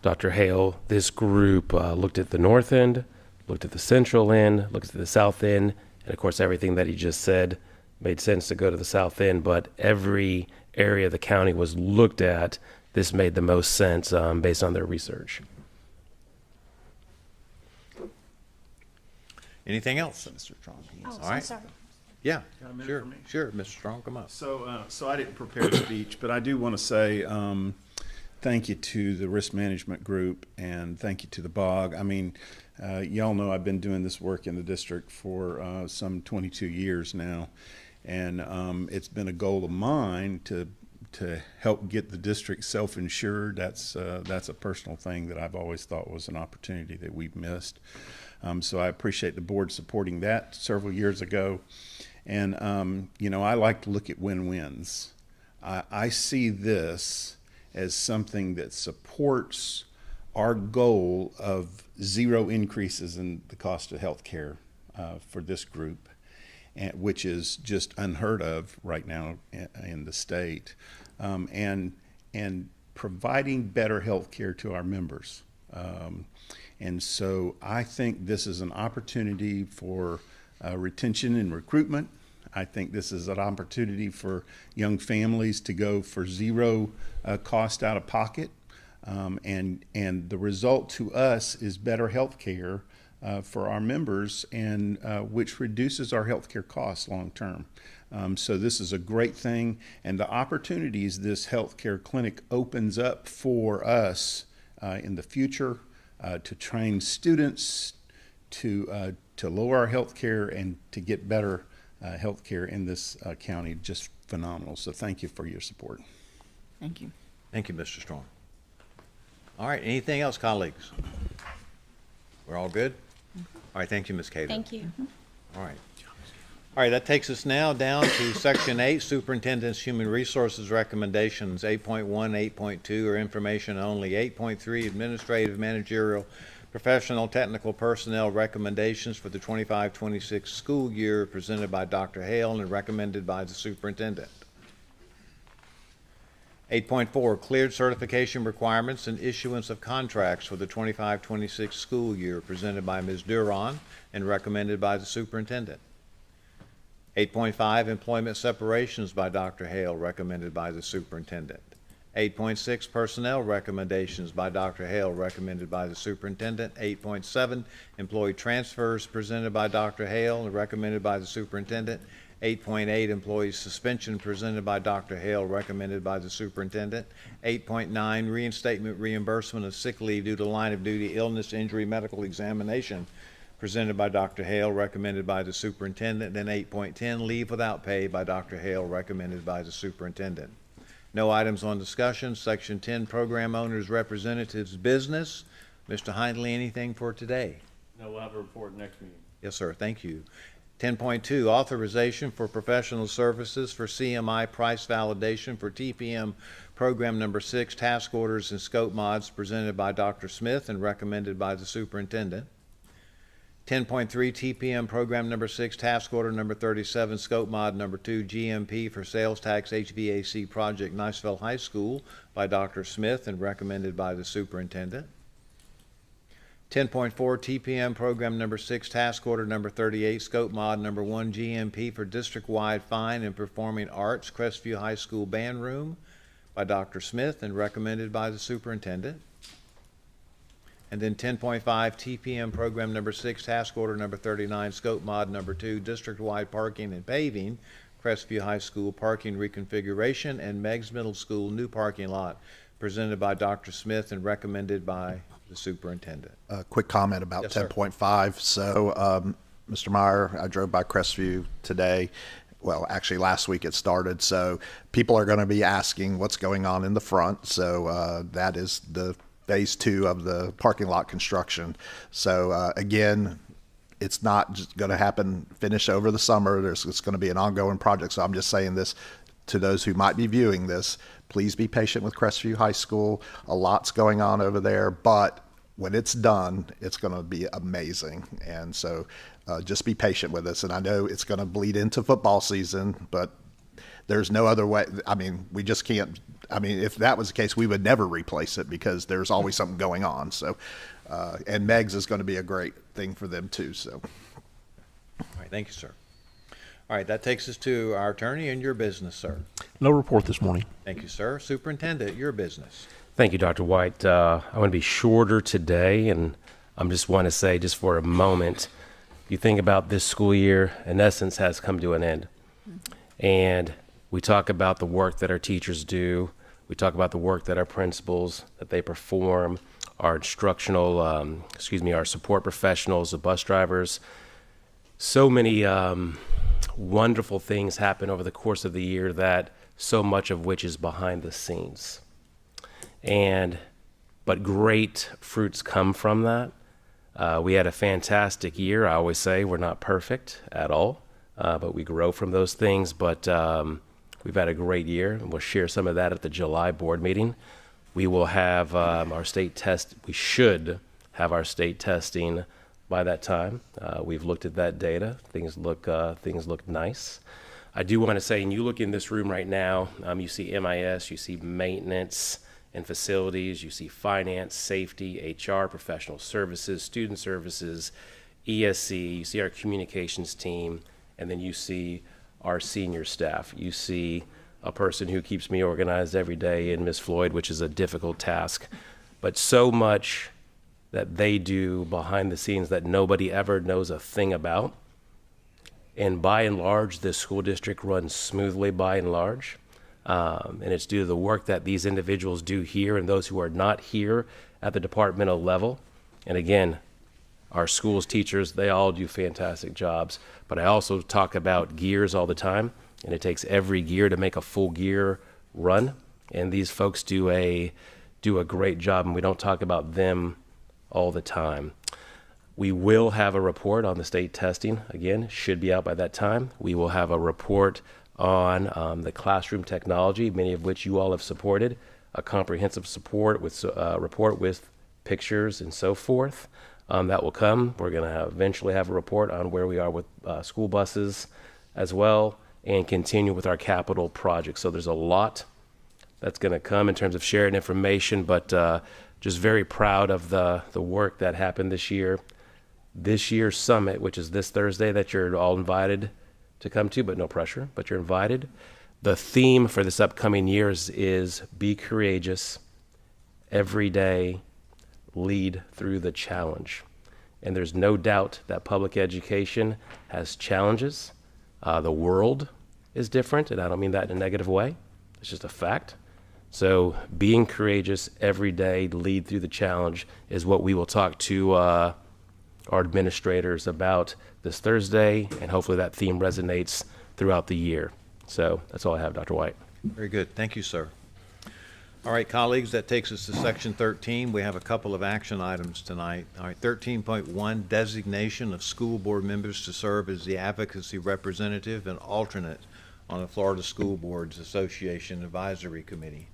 Dr. Hale, this group looked at the north end, looked at the central end, looked at the south end, and of course everything that he just said made sense to go to the south end, but every area of the county was looked at. This made the most sense based on their research. Anything else? Mr. Strong. All right. Sorry. Yeah, Got a minute sure, for me? sure. Mr. Strong, come up. So I didn't prepare a speech, but I do want to say thank you to the risk management group and thank you to the BOG. I mean, y'all know I've been doing this work in the district for some 22 years now, and it's been a goal of mine to help get the district self-insured. That's a personal thing that I've always thought was an opportunity that we've missed. So I appreciate the board supporting that several years ago. And, I like to look at win-wins. I see this as something that supports our goal of zero increases in the cost of health care for this group, which is just unheard of right now in the state, and providing better health care to our members. And so I think this is an opportunity for retention and recruitment. I think this is an opportunity for young families to go for zero cost out of pocket. And the result to us is better health care for our members, and which reduces our health care costs long term. So this is a great thing, and the opportunities this health care clinic opens up for us in the future to train students, to lower our health care, and to get better health care in this county, just phenomenal. So thank you for your support. Thank you. Thank you, Mr. Strong. All right, anything else, colleagues? We're all good? All right, thank you, Ms. Cato. Thank you. All right. All right, that takes us now down to Section 8, Superintendent's Human Resources Recommendations. 8.1, 8.2 are information only. 8.3, Administrative, Managerial, Professional, Technical Personnel Recommendations for the 25-26 school year, presented by Dr. Hale and recommended by the Superintendent. 8.4, Cleared Certification Requirements and Issuance of Contracts for the 25-26 school year, presented by Ms. Duron and recommended by the Superintendent. 8.5, Employment Separations by Dr. Hale, recommended by the Superintendent. 8.6, Personnel Recommendations by Dr. Hale, recommended by the Superintendent. 8.7, Employee Transfers presented by Dr. Hale and recommended by the Superintendent. 8.8, Employee Suspension presented by Dr. Hale, recommended by the Superintendent. 8.9, Reinstatement Reimbursement of Sick Leave due to line of duty illness, injury, medical examination presented by Dr. Hale, recommended by the Superintendent. And 8.10, Leave Without Pay by Dr. Hale, recommended by the Superintendent. No items on discussion. Section 10, Program Owners Representatives Business. Mr. Hindley, anything for today? No, we'll have a report next meeting. Yes, sir. Thank you. 10.2, Authorization for Professional Services for CMI Price Validation for TPM Program Number 6, Task Orders and Scope Mods, presented by Dr. Smith and recommended by the Superintendent. 10.3, TPM Program Number 6, Task Order Number 37, Scope Mod Number 2, GMP for Sales Tax HVAC Project, Niceville High School, by Dr. Smith and recommended by the Superintendent. 10.4 TPM Program Number 6, Task Order Number 38, Scope Mod Number 1, GMP for District-Wide Fine in Performing Arts, Crestview High School Band Room by Dr. Smith and recommended by the Superintendent. And then 10.5 TPM Program Number 6, Task Order Number 39, Scope Mod Number 2, District-Wide Parking and Paving, Crestview High School Parking Reconfiguration and Meigs Middle School New Parking Lot, presented by Dr. Smith and recommended by the Superintendent. A quick comment about Yes, sir. 10.5. So, Mr. Meyer, I drove by Crestview today. Well, actually last week it started. So people are going to be asking what's going on in the front. So that is the phase 2 of the parking lot construction. So again, it's not just going to finish over the summer. It's going to be an ongoing project. So I'm just saying this to those who might be viewing this. Please be patient with Crestview High School. A lot's going on over there, but when it's done, it's going to be amazing. And so just be patient with us. And I know it's going to bleed into football season, but there's no other way. I mean, we just can't. I mean, if that was the case, we would never replace it because there's always something going on. So, and Meigs is going to be a great thing for them too. So, All right, thank you, sir. All right, that takes us to our attorney and your business, sir. No report this morning. Thank you, sir. Superintendent, your business. Thank you, Dr. White. I want to be shorter today, and I just want to say, just for a moment, you think about this school year, in essence, has come to an end. And we talk about the work that our teachers do. We talk about the work that our principals, that they perform, our instructional, our support professionals, the bus drivers. So many wonderful things happen over the course of the year, that so much of which is behind the scenes. But great fruits come from that. We had a fantastic year. I always say we're not perfect at all, but we grow from those things. But we've had a great year, and we'll share some of that at the July board meeting. We will have our state test. We should have our state testing by that time. We've looked at that data. Things look nice. I do want to say, and you look in this room right now, you see MIS, you see maintenance and facilities, you see finance, safety, HR, professional services, student services, ESC, you see our communications team, and then you see our senior staff. You see a person who keeps me organized every day in Ms. Floyd, which is a difficult task, but so much that they do behind the scenes that nobody ever knows a thing about. And by and large, this school district runs smoothly by and large. And it's due to the work that these individuals do here and those who are not here at the departmental level. And again, our schools teachers, they all do fantastic jobs. But I also talk about gears all the time, and it takes every gear to make a full gear run. And these folks do a great job, and we don't talk about them all the time. We will have a report on the state testing. Again, should be out by that time. We will have a report on the classroom technology, many of which you all have supported, a comprehensive report with pictures and so forth. That will come. We're going to eventually have a report on where we are with school buses as well, and continue with our capital projects. So there's a lot that's going to come in terms of sharing information, but just very proud of the work that happened this year. This year's summit, which is this Thursday, that you're all invited to come to, but no pressure, but you're invited. The theme for this upcoming year is be courageous, every day, lead through the challenge. And there's no doubt that public education has challenges. The world is different, and I don't mean that in a negative way. It's just a fact. So being courageous every day, lead through the challenge, is what we will talk to our administrators about this Thursday, and hopefully that theme resonates throughout the year. So that's all I have, Dr. White. Very good. Thank you, sir. All right, colleagues, that takes us to section 13. We have a couple of action items tonight. All right, 13.1, designation of school board members to serve as the advocacy representative and alternate on the Florida School Boards Association Advisory Committee.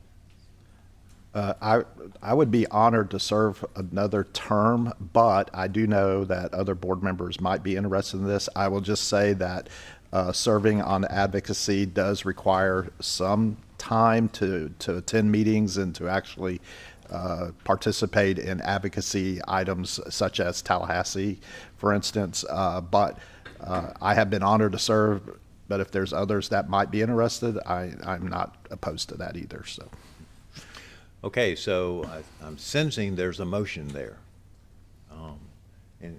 I would be honored to serve another term, but I do know that other board members might be interested in this. I will just say that serving on advocacy does require some time to attend meetings and to actually participate in advocacy items such as Tallahassee, for instance. But I have been honored to serve, but if there's others that might be interested, I'm not opposed to that either. So. Okay, so I'm sensing there's a motion there.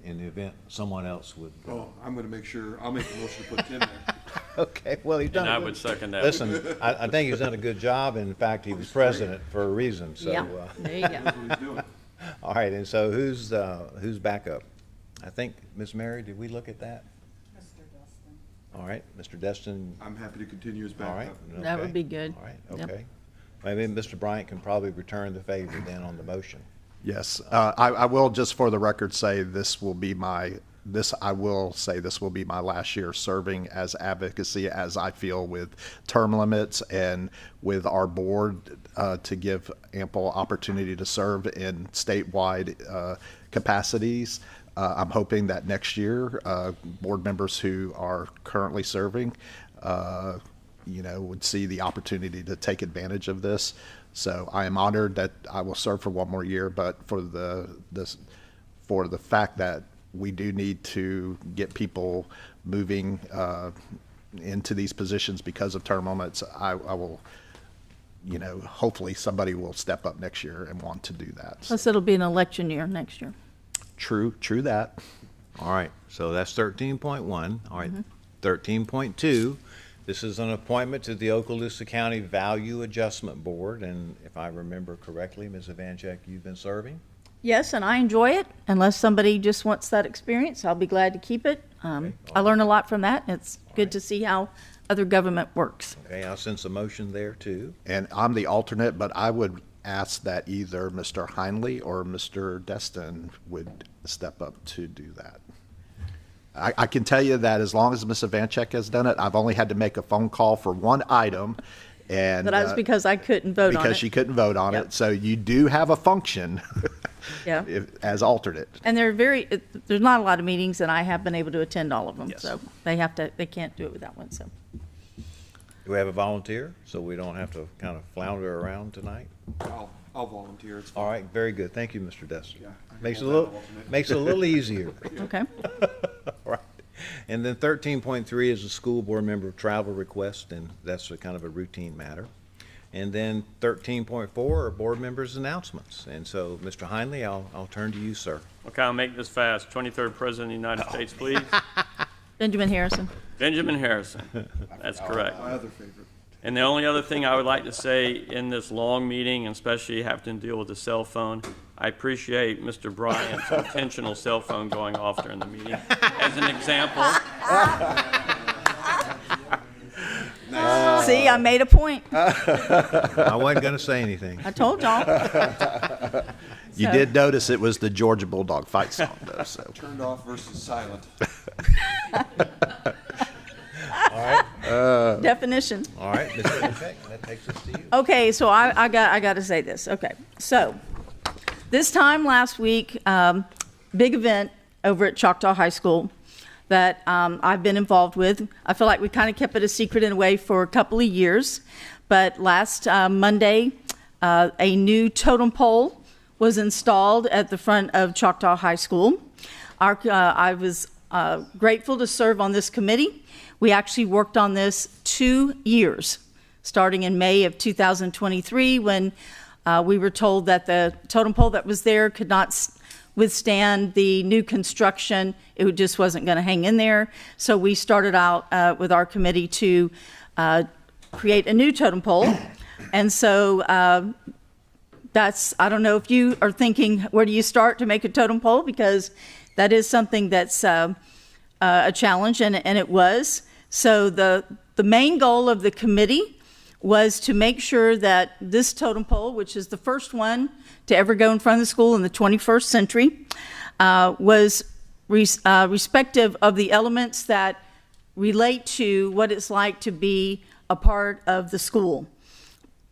In the event someone else would. Oh, I'm going to make sure, I'll make a motion to put Tim there. Okay, well, he's done. And I would second that. Listen, I think he's done a good job. In fact, he was president for a reason, so. Yeah, there you go. All right, and so who's backup? I think, Ms. Mary, did we look at that? Mr. Destin. All right, Mr. Destin. I'm happy to continue as All right. backup. That okay. would be good. All right, Yep. okay. Maybe Mr. Bryant can probably return the favor then on the motion. Yes, I will just for the record say this will be my last year serving as advocacy, as I feel with term limits and with our board to give ample opportunity to serve in statewide capacities. I'm hoping that next year, board members who are currently serving, would see the opportunity to take advantage of this. So I am honored that I will serve for one more year, but for the fact that we do need to get people moving into these positions because of term limits, I will, hopefully somebody will step up next year and want to do that. Plus, it'll be an election year next year. True that. All right, so that's 13.1. All right, 13.2. This is an appointment to the Okaloosa County Value Adjustment Board, and if I remember correctly, Ms. Ivanchek, you've been serving? Yes, and I enjoy it. Unless somebody just wants that experience, I'll be glad to keep it. I learn a lot from that. It's good to see how other government works. Okay, I'll sense a motion there too. And I'm the alternate, but I would ask that either Mr. Heinley or Mr. Destin would step up to do that. I can tell you that as long as Ms. Ivanchek has done it, I've only had to make a phone call for one item. And But that was because I couldn't vote on it. Because she couldn't vote on Yep. it. So you do have a function Yeah. as alternate. And there's not a lot of meetings, and I have been able to attend all of them. Yes. So they can't do it without one, so. Do we have a volunteer, so we don't have to kind of flounder around tonight? I'll volunteer. It's fine. All right, very good. Thank you, Mr. Destin. Yeah, I can Makes it a hold little, that alternate. makes it a little easier. Okay. All right. And then 13.3 is a school board member travel request, and that's a kind of a routine matter. And then 13.4 are board members' announcements. And so, Mr. Heinley, I'll turn to you, sir. Okay, I'll make this fast. 23rd President of the United States, please. Benjamin Harrison. Benjamin Harrison. That's correct. My other favorite. And the only other thing I would like to say in this long meeting, and especially having to deal with the cell phone, I appreciate Mr. Bryant's intentional cell phone going off during the meeting. As an example. See, I made a point. I wasn't going to say anything. I told y'all. You So- did notice it was the Georgia Bulldog fight song, though. So Turned off versus silent. Definition. All right, Ms. Ivanchek, that takes us to you. Okay, so I got to say this. Okay, so this time last week, big event over at Choctaw High School that I've been involved with. I feel like we kind of kept it a secret in a way for a couple of years, but last Monday, a new totem pole was installed at the front of Choctaw High School. I was grateful to serve on this committee. We actually worked on this 2 years, starting in May of 2023 when we were told that the totem pole that was there could not withstand the new construction. It just wasn't going to hang in there. So we started out with our committee to create a new totem pole. And so I don't know if you are thinking, where do you start to make a totem pole? Because that is something that's a challenge, and it was. So the main goal of the committee was to make sure that this totem pole, which is the first one to ever go in front of the school in the 21st century, was respective of the elements that relate to what it's like to be a part of the school.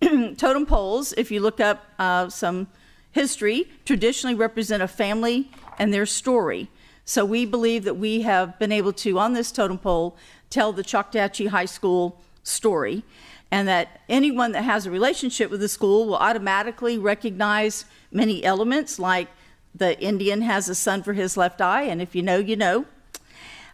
Totem poles, if you look up some history, traditionally represent a family and their story. So we believe that we have been able to, on this totem pole, tell the Choctawhatchee High School story. and that anyone that has a relationship with the school will automatically recognize many elements, like the Indian has a sun for his left eye, and if you know, you know.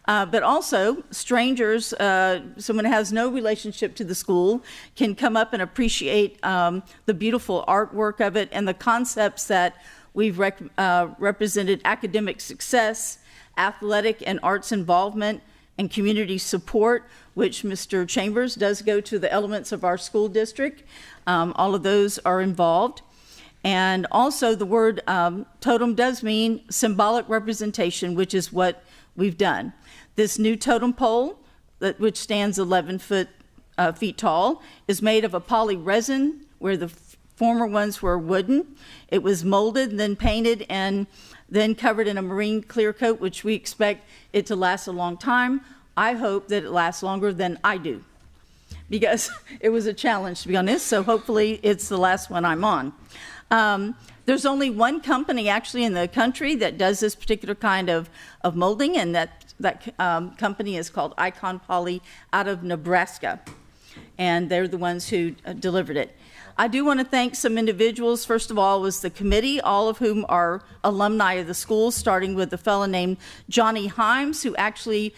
But also, strangers, someone who has no relationship to the school, can come up and appreciate the beautiful artwork of it and the concepts that we've represented: academic success, athletic and arts involvement, and community support, which Mr. Chambers does go to the elements of our school district. All of those are involved. And also the word totem does mean symbolic representation, which is what we've done. This new totem pole, which stands 11 feet tall, is made of a poly resin, where the former ones were wooden. It was molded, then painted, and then covered in a marine clear coat, which we expect it to last a long time. I hope that it lasts longer than I do, because it was a challenge, to be honest, so hopefully it's the last one I'm on. There's only one company actually in the country that does this particular kind of molding, and that company is called Icon Poly out of Nebraska, and they're the ones who delivered it. I do want to thank some individuals. First of all was the committee, all of whom are alumni of the school, starting with a fellow named Johnny Himes, who actually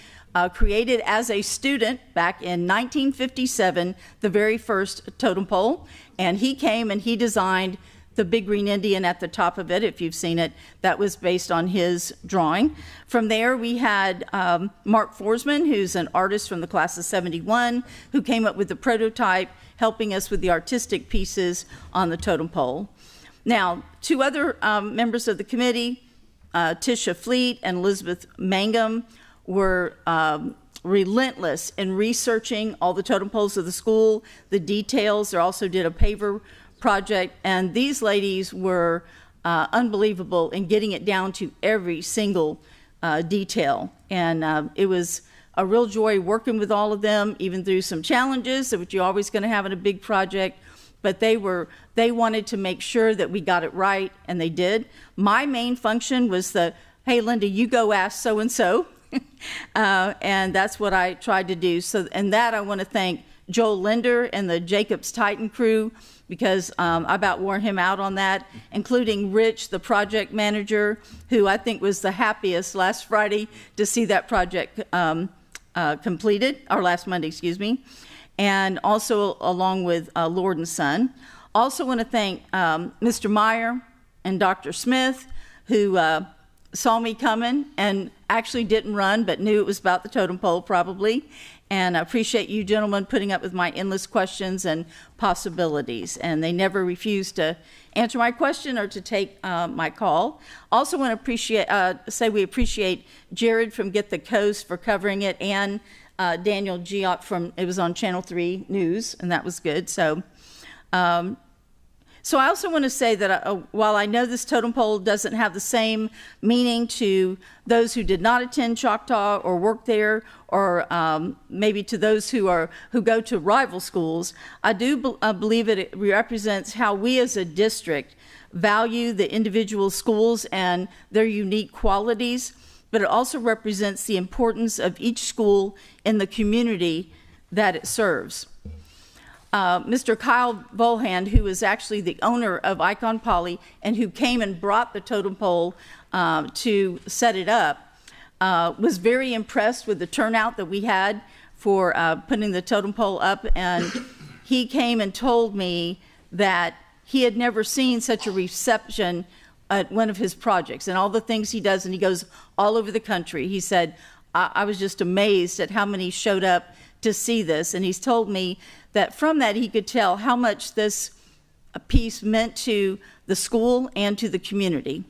created as a student back in 1957 the very first totem pole, and he came and he designed the big green Indian at the top of it. If you've seen it, that was based on his drawing. From there, we had Mark Forsman, who's an artist from the class of 71, who came up with the prototype, helping us with the artistic pieces on the totem pole. Now, two other members of the committee, Tisha Fleet and Elizabeth Mangum, were relentless in researching all the totem poles of the school, the details. They also did a paver project, and these ladies were unbelievable in getting it down to every single detail. And it was a real joy working with all of them, even through some challenges, which you're always going to have in a big project. But they wanted to make sure that we got it right, and they did. My main function was hey, Linda, you go ask so-and-so. And that's what I tried to do. So, and that I want to thank Joel Linder and the Jacobs Titan crew, because I about wore him out on that, including Rich, the project manager, who I think was the happiest last Friday to see that project completed, or last Monday, excuse me, and also along with Lord and Son. Also want to thank Mr. Meyer and Dr. Smith, who saw me coming and actually didn't run, but knew it was about the totem pole probably. And I appreciate you gentlemen putting up with my endless questions and possibilities. And they never refused to answer my question or to take my call. Also want to say we appreciate Jared from Get the Coast for covering it, and Daniel Giot from, it was on Channel 3 News, and that was good. So I also want to say that while I know this totem pole doesn't have the same meaning to those who did not attend Choctaw or work there, or maybe to those who go to rival schools, I do believe it represents how we as a district value the individual schools and their unique qualities, but it also represents the importance of each school in the community that it serves. Mr. Kyle Volhand, who is actually the owner of Icon Poly and who came and brought the totem pole to set it up, was very impressed with the turnout that we had for putting the totem pole up, and he came and told me that he had never seen such a reception at one of his projects and all the things he does, and he goes all over the country. He said, I was just amazed at how many showed up to see this, and he's told me that from that he could tell how much this piece meant to the school and to the community.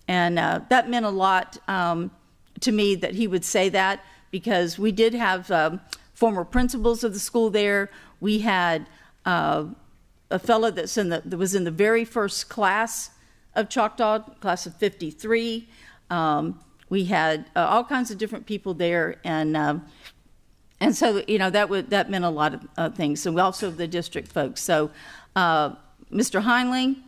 And that meant a lot to me that he would say that, because we did have former principals of the school there. We had a fellow that was in the very first class of Choctaw, class of 53. We had all kinds of different people there, and so, you know, that meant a lot of things. So we also the district folks. So Mr. Heinling,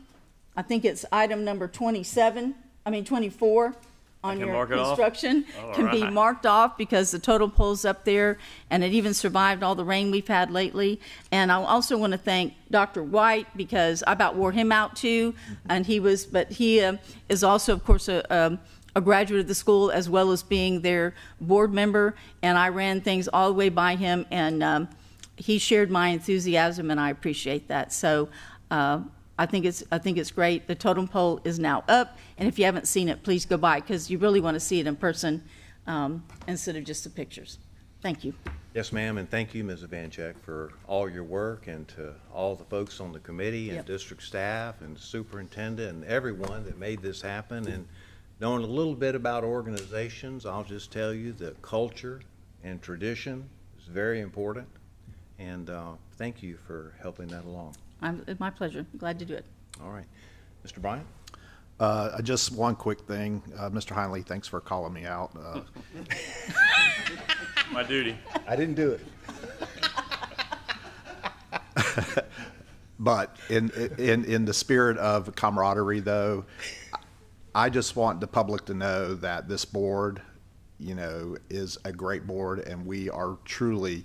I think it's item number 24. on can your mark it off? construction All can be right. marked off because the totem pole's up there, and it even survived all the rain we've had lately. And I also want to thank Dr. White because I about wore him out too, and he is also, of course, a graduate of the school as well as being their board member, and I ran things all the way by him, and he shared my enthusiasm, and I appreciate that. So I think it's great. The totem pole is now up, and if you haven't seen it, please go by because you really want to see it in person instead of just the pictures. Thank you. Yes, ma'am, and thank you, Ms. Ivanchek, for all your work, and to all the folks on the committee and Yep. district staff and superintendent and everyone that made this happen. And knowing a little bit about organizations, I'll just tell you that culture and tradition is very important, and thank you for helping that along. It's my pleasure. Glad to do it. All right. Mr. Bryant? Just one quick thing. Mr. Heinley, thanks for calling me out. My duty. I didn't do it. But in the spirit of camaraderie, though, I just want the public to know that this board, is a great board, and we are truly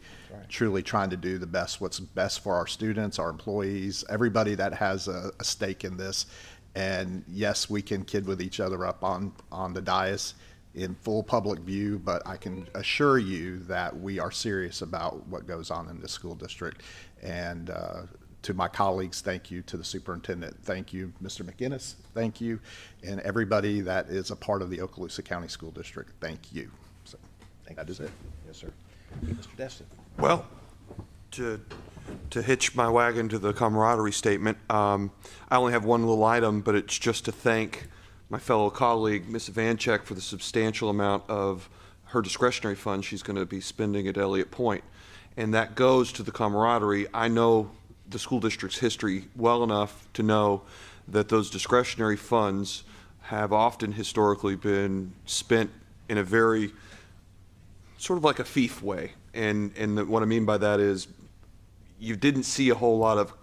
trying to do what's best for our students, our employees, everybody that has a stake in this. And yes, we can kid with each other up on the dais in full public view, but I can assure you that we are serious about what goes on in this school district. And to my colleagues, thank you. To the superintendent, thank you. Mr. McInnes, thank you. And everybody that is a part of the Okaloosa County School District, thank you. So that is it. Yes, sir. Mr. Destin? Well, to hitch my wagon to the camaraderie statement, I only have one little item, but it's just to thank my fellow colleague, Ms. Ivanchek, for the substantial amount of her discretionary funds she's going to be spending at Elliott Point. And that goes to the camaraderie. I know the school district's history well enough to know that those discretionary funds have often historically been spent in a very sort of like a fief way. And what I mean by that is you didn't see a whole lot of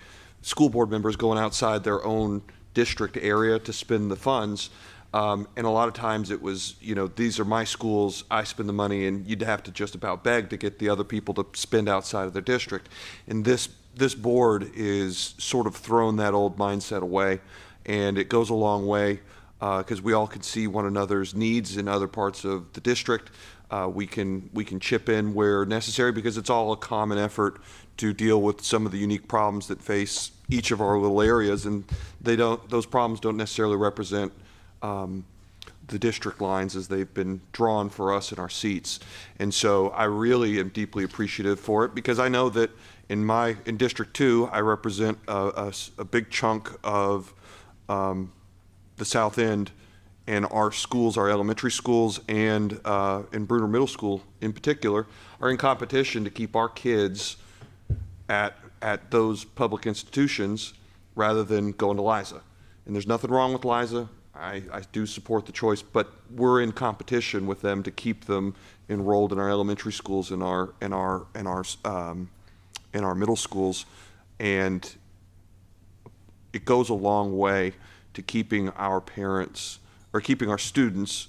school board members going outside their own district area to spend the funds. And a lot of times it was, these are my schools, I spend the money, and you'd have to just about beg to get the other people to spend outside of their district. And this board is sort of thrown that old mindset away, and it goes a long way because we all can see one another's needs in other parts of the district. We can chip in where necessary because it's all a common effort to deal with some of the unique problems that face each of our little areas, and those problems don't necessarily represent the district lines as they've been drawn for us in our seats. And so I really am deeply appreciative for it because I know that in District 2, I represent a big chunk of the South End, and our schools, our elementary schools, and Bruner Middle School in particular, are in competition to keep our kids at those public institutions rather than going to Liza. And there's nothing wrong with Liza. I do support the choice, but we're in competition with them to keep them enrolled in our elementary schools and our middle schools, and it goes a long way to keeping our parents or keeping our students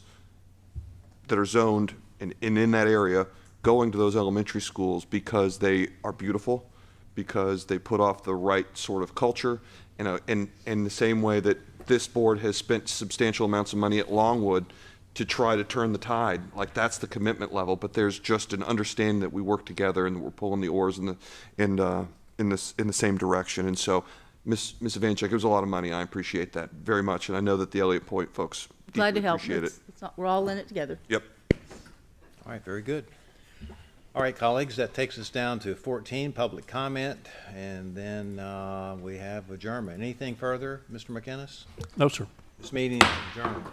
that are zoned and in that area going to those elementary schools because they are beautiful, because they put off the right sort of culture, and in the same way that this board has spent substantial amounts of money at Longwood to try to turn the tide. Like, that's the commitment level, but there's just an understanding that we work together and that we're pulling the oars in the same direction. And so, Ms. Ivanchek, it was a lot of money. I appreciate that very much, and I know that the Elliott Point folks Glad to deeply help. appreciate it. We're all in it together. Yep. All right, very good. All right, colleagues, that takes us down to 14, public comment, and then we have adjournment. Anything further, Mr. McInnes? No, sir. This meeting is adjourned.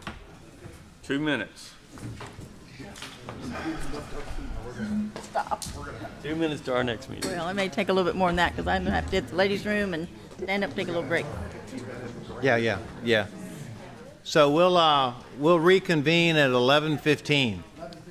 2 minutes. Stop. 2 minutes to our next meeting. Well, it may take a little bit more than that because I'm going to have to hit the ladies' room and stand up and take a little break. Yeah. So we'll reconvene at 11:15.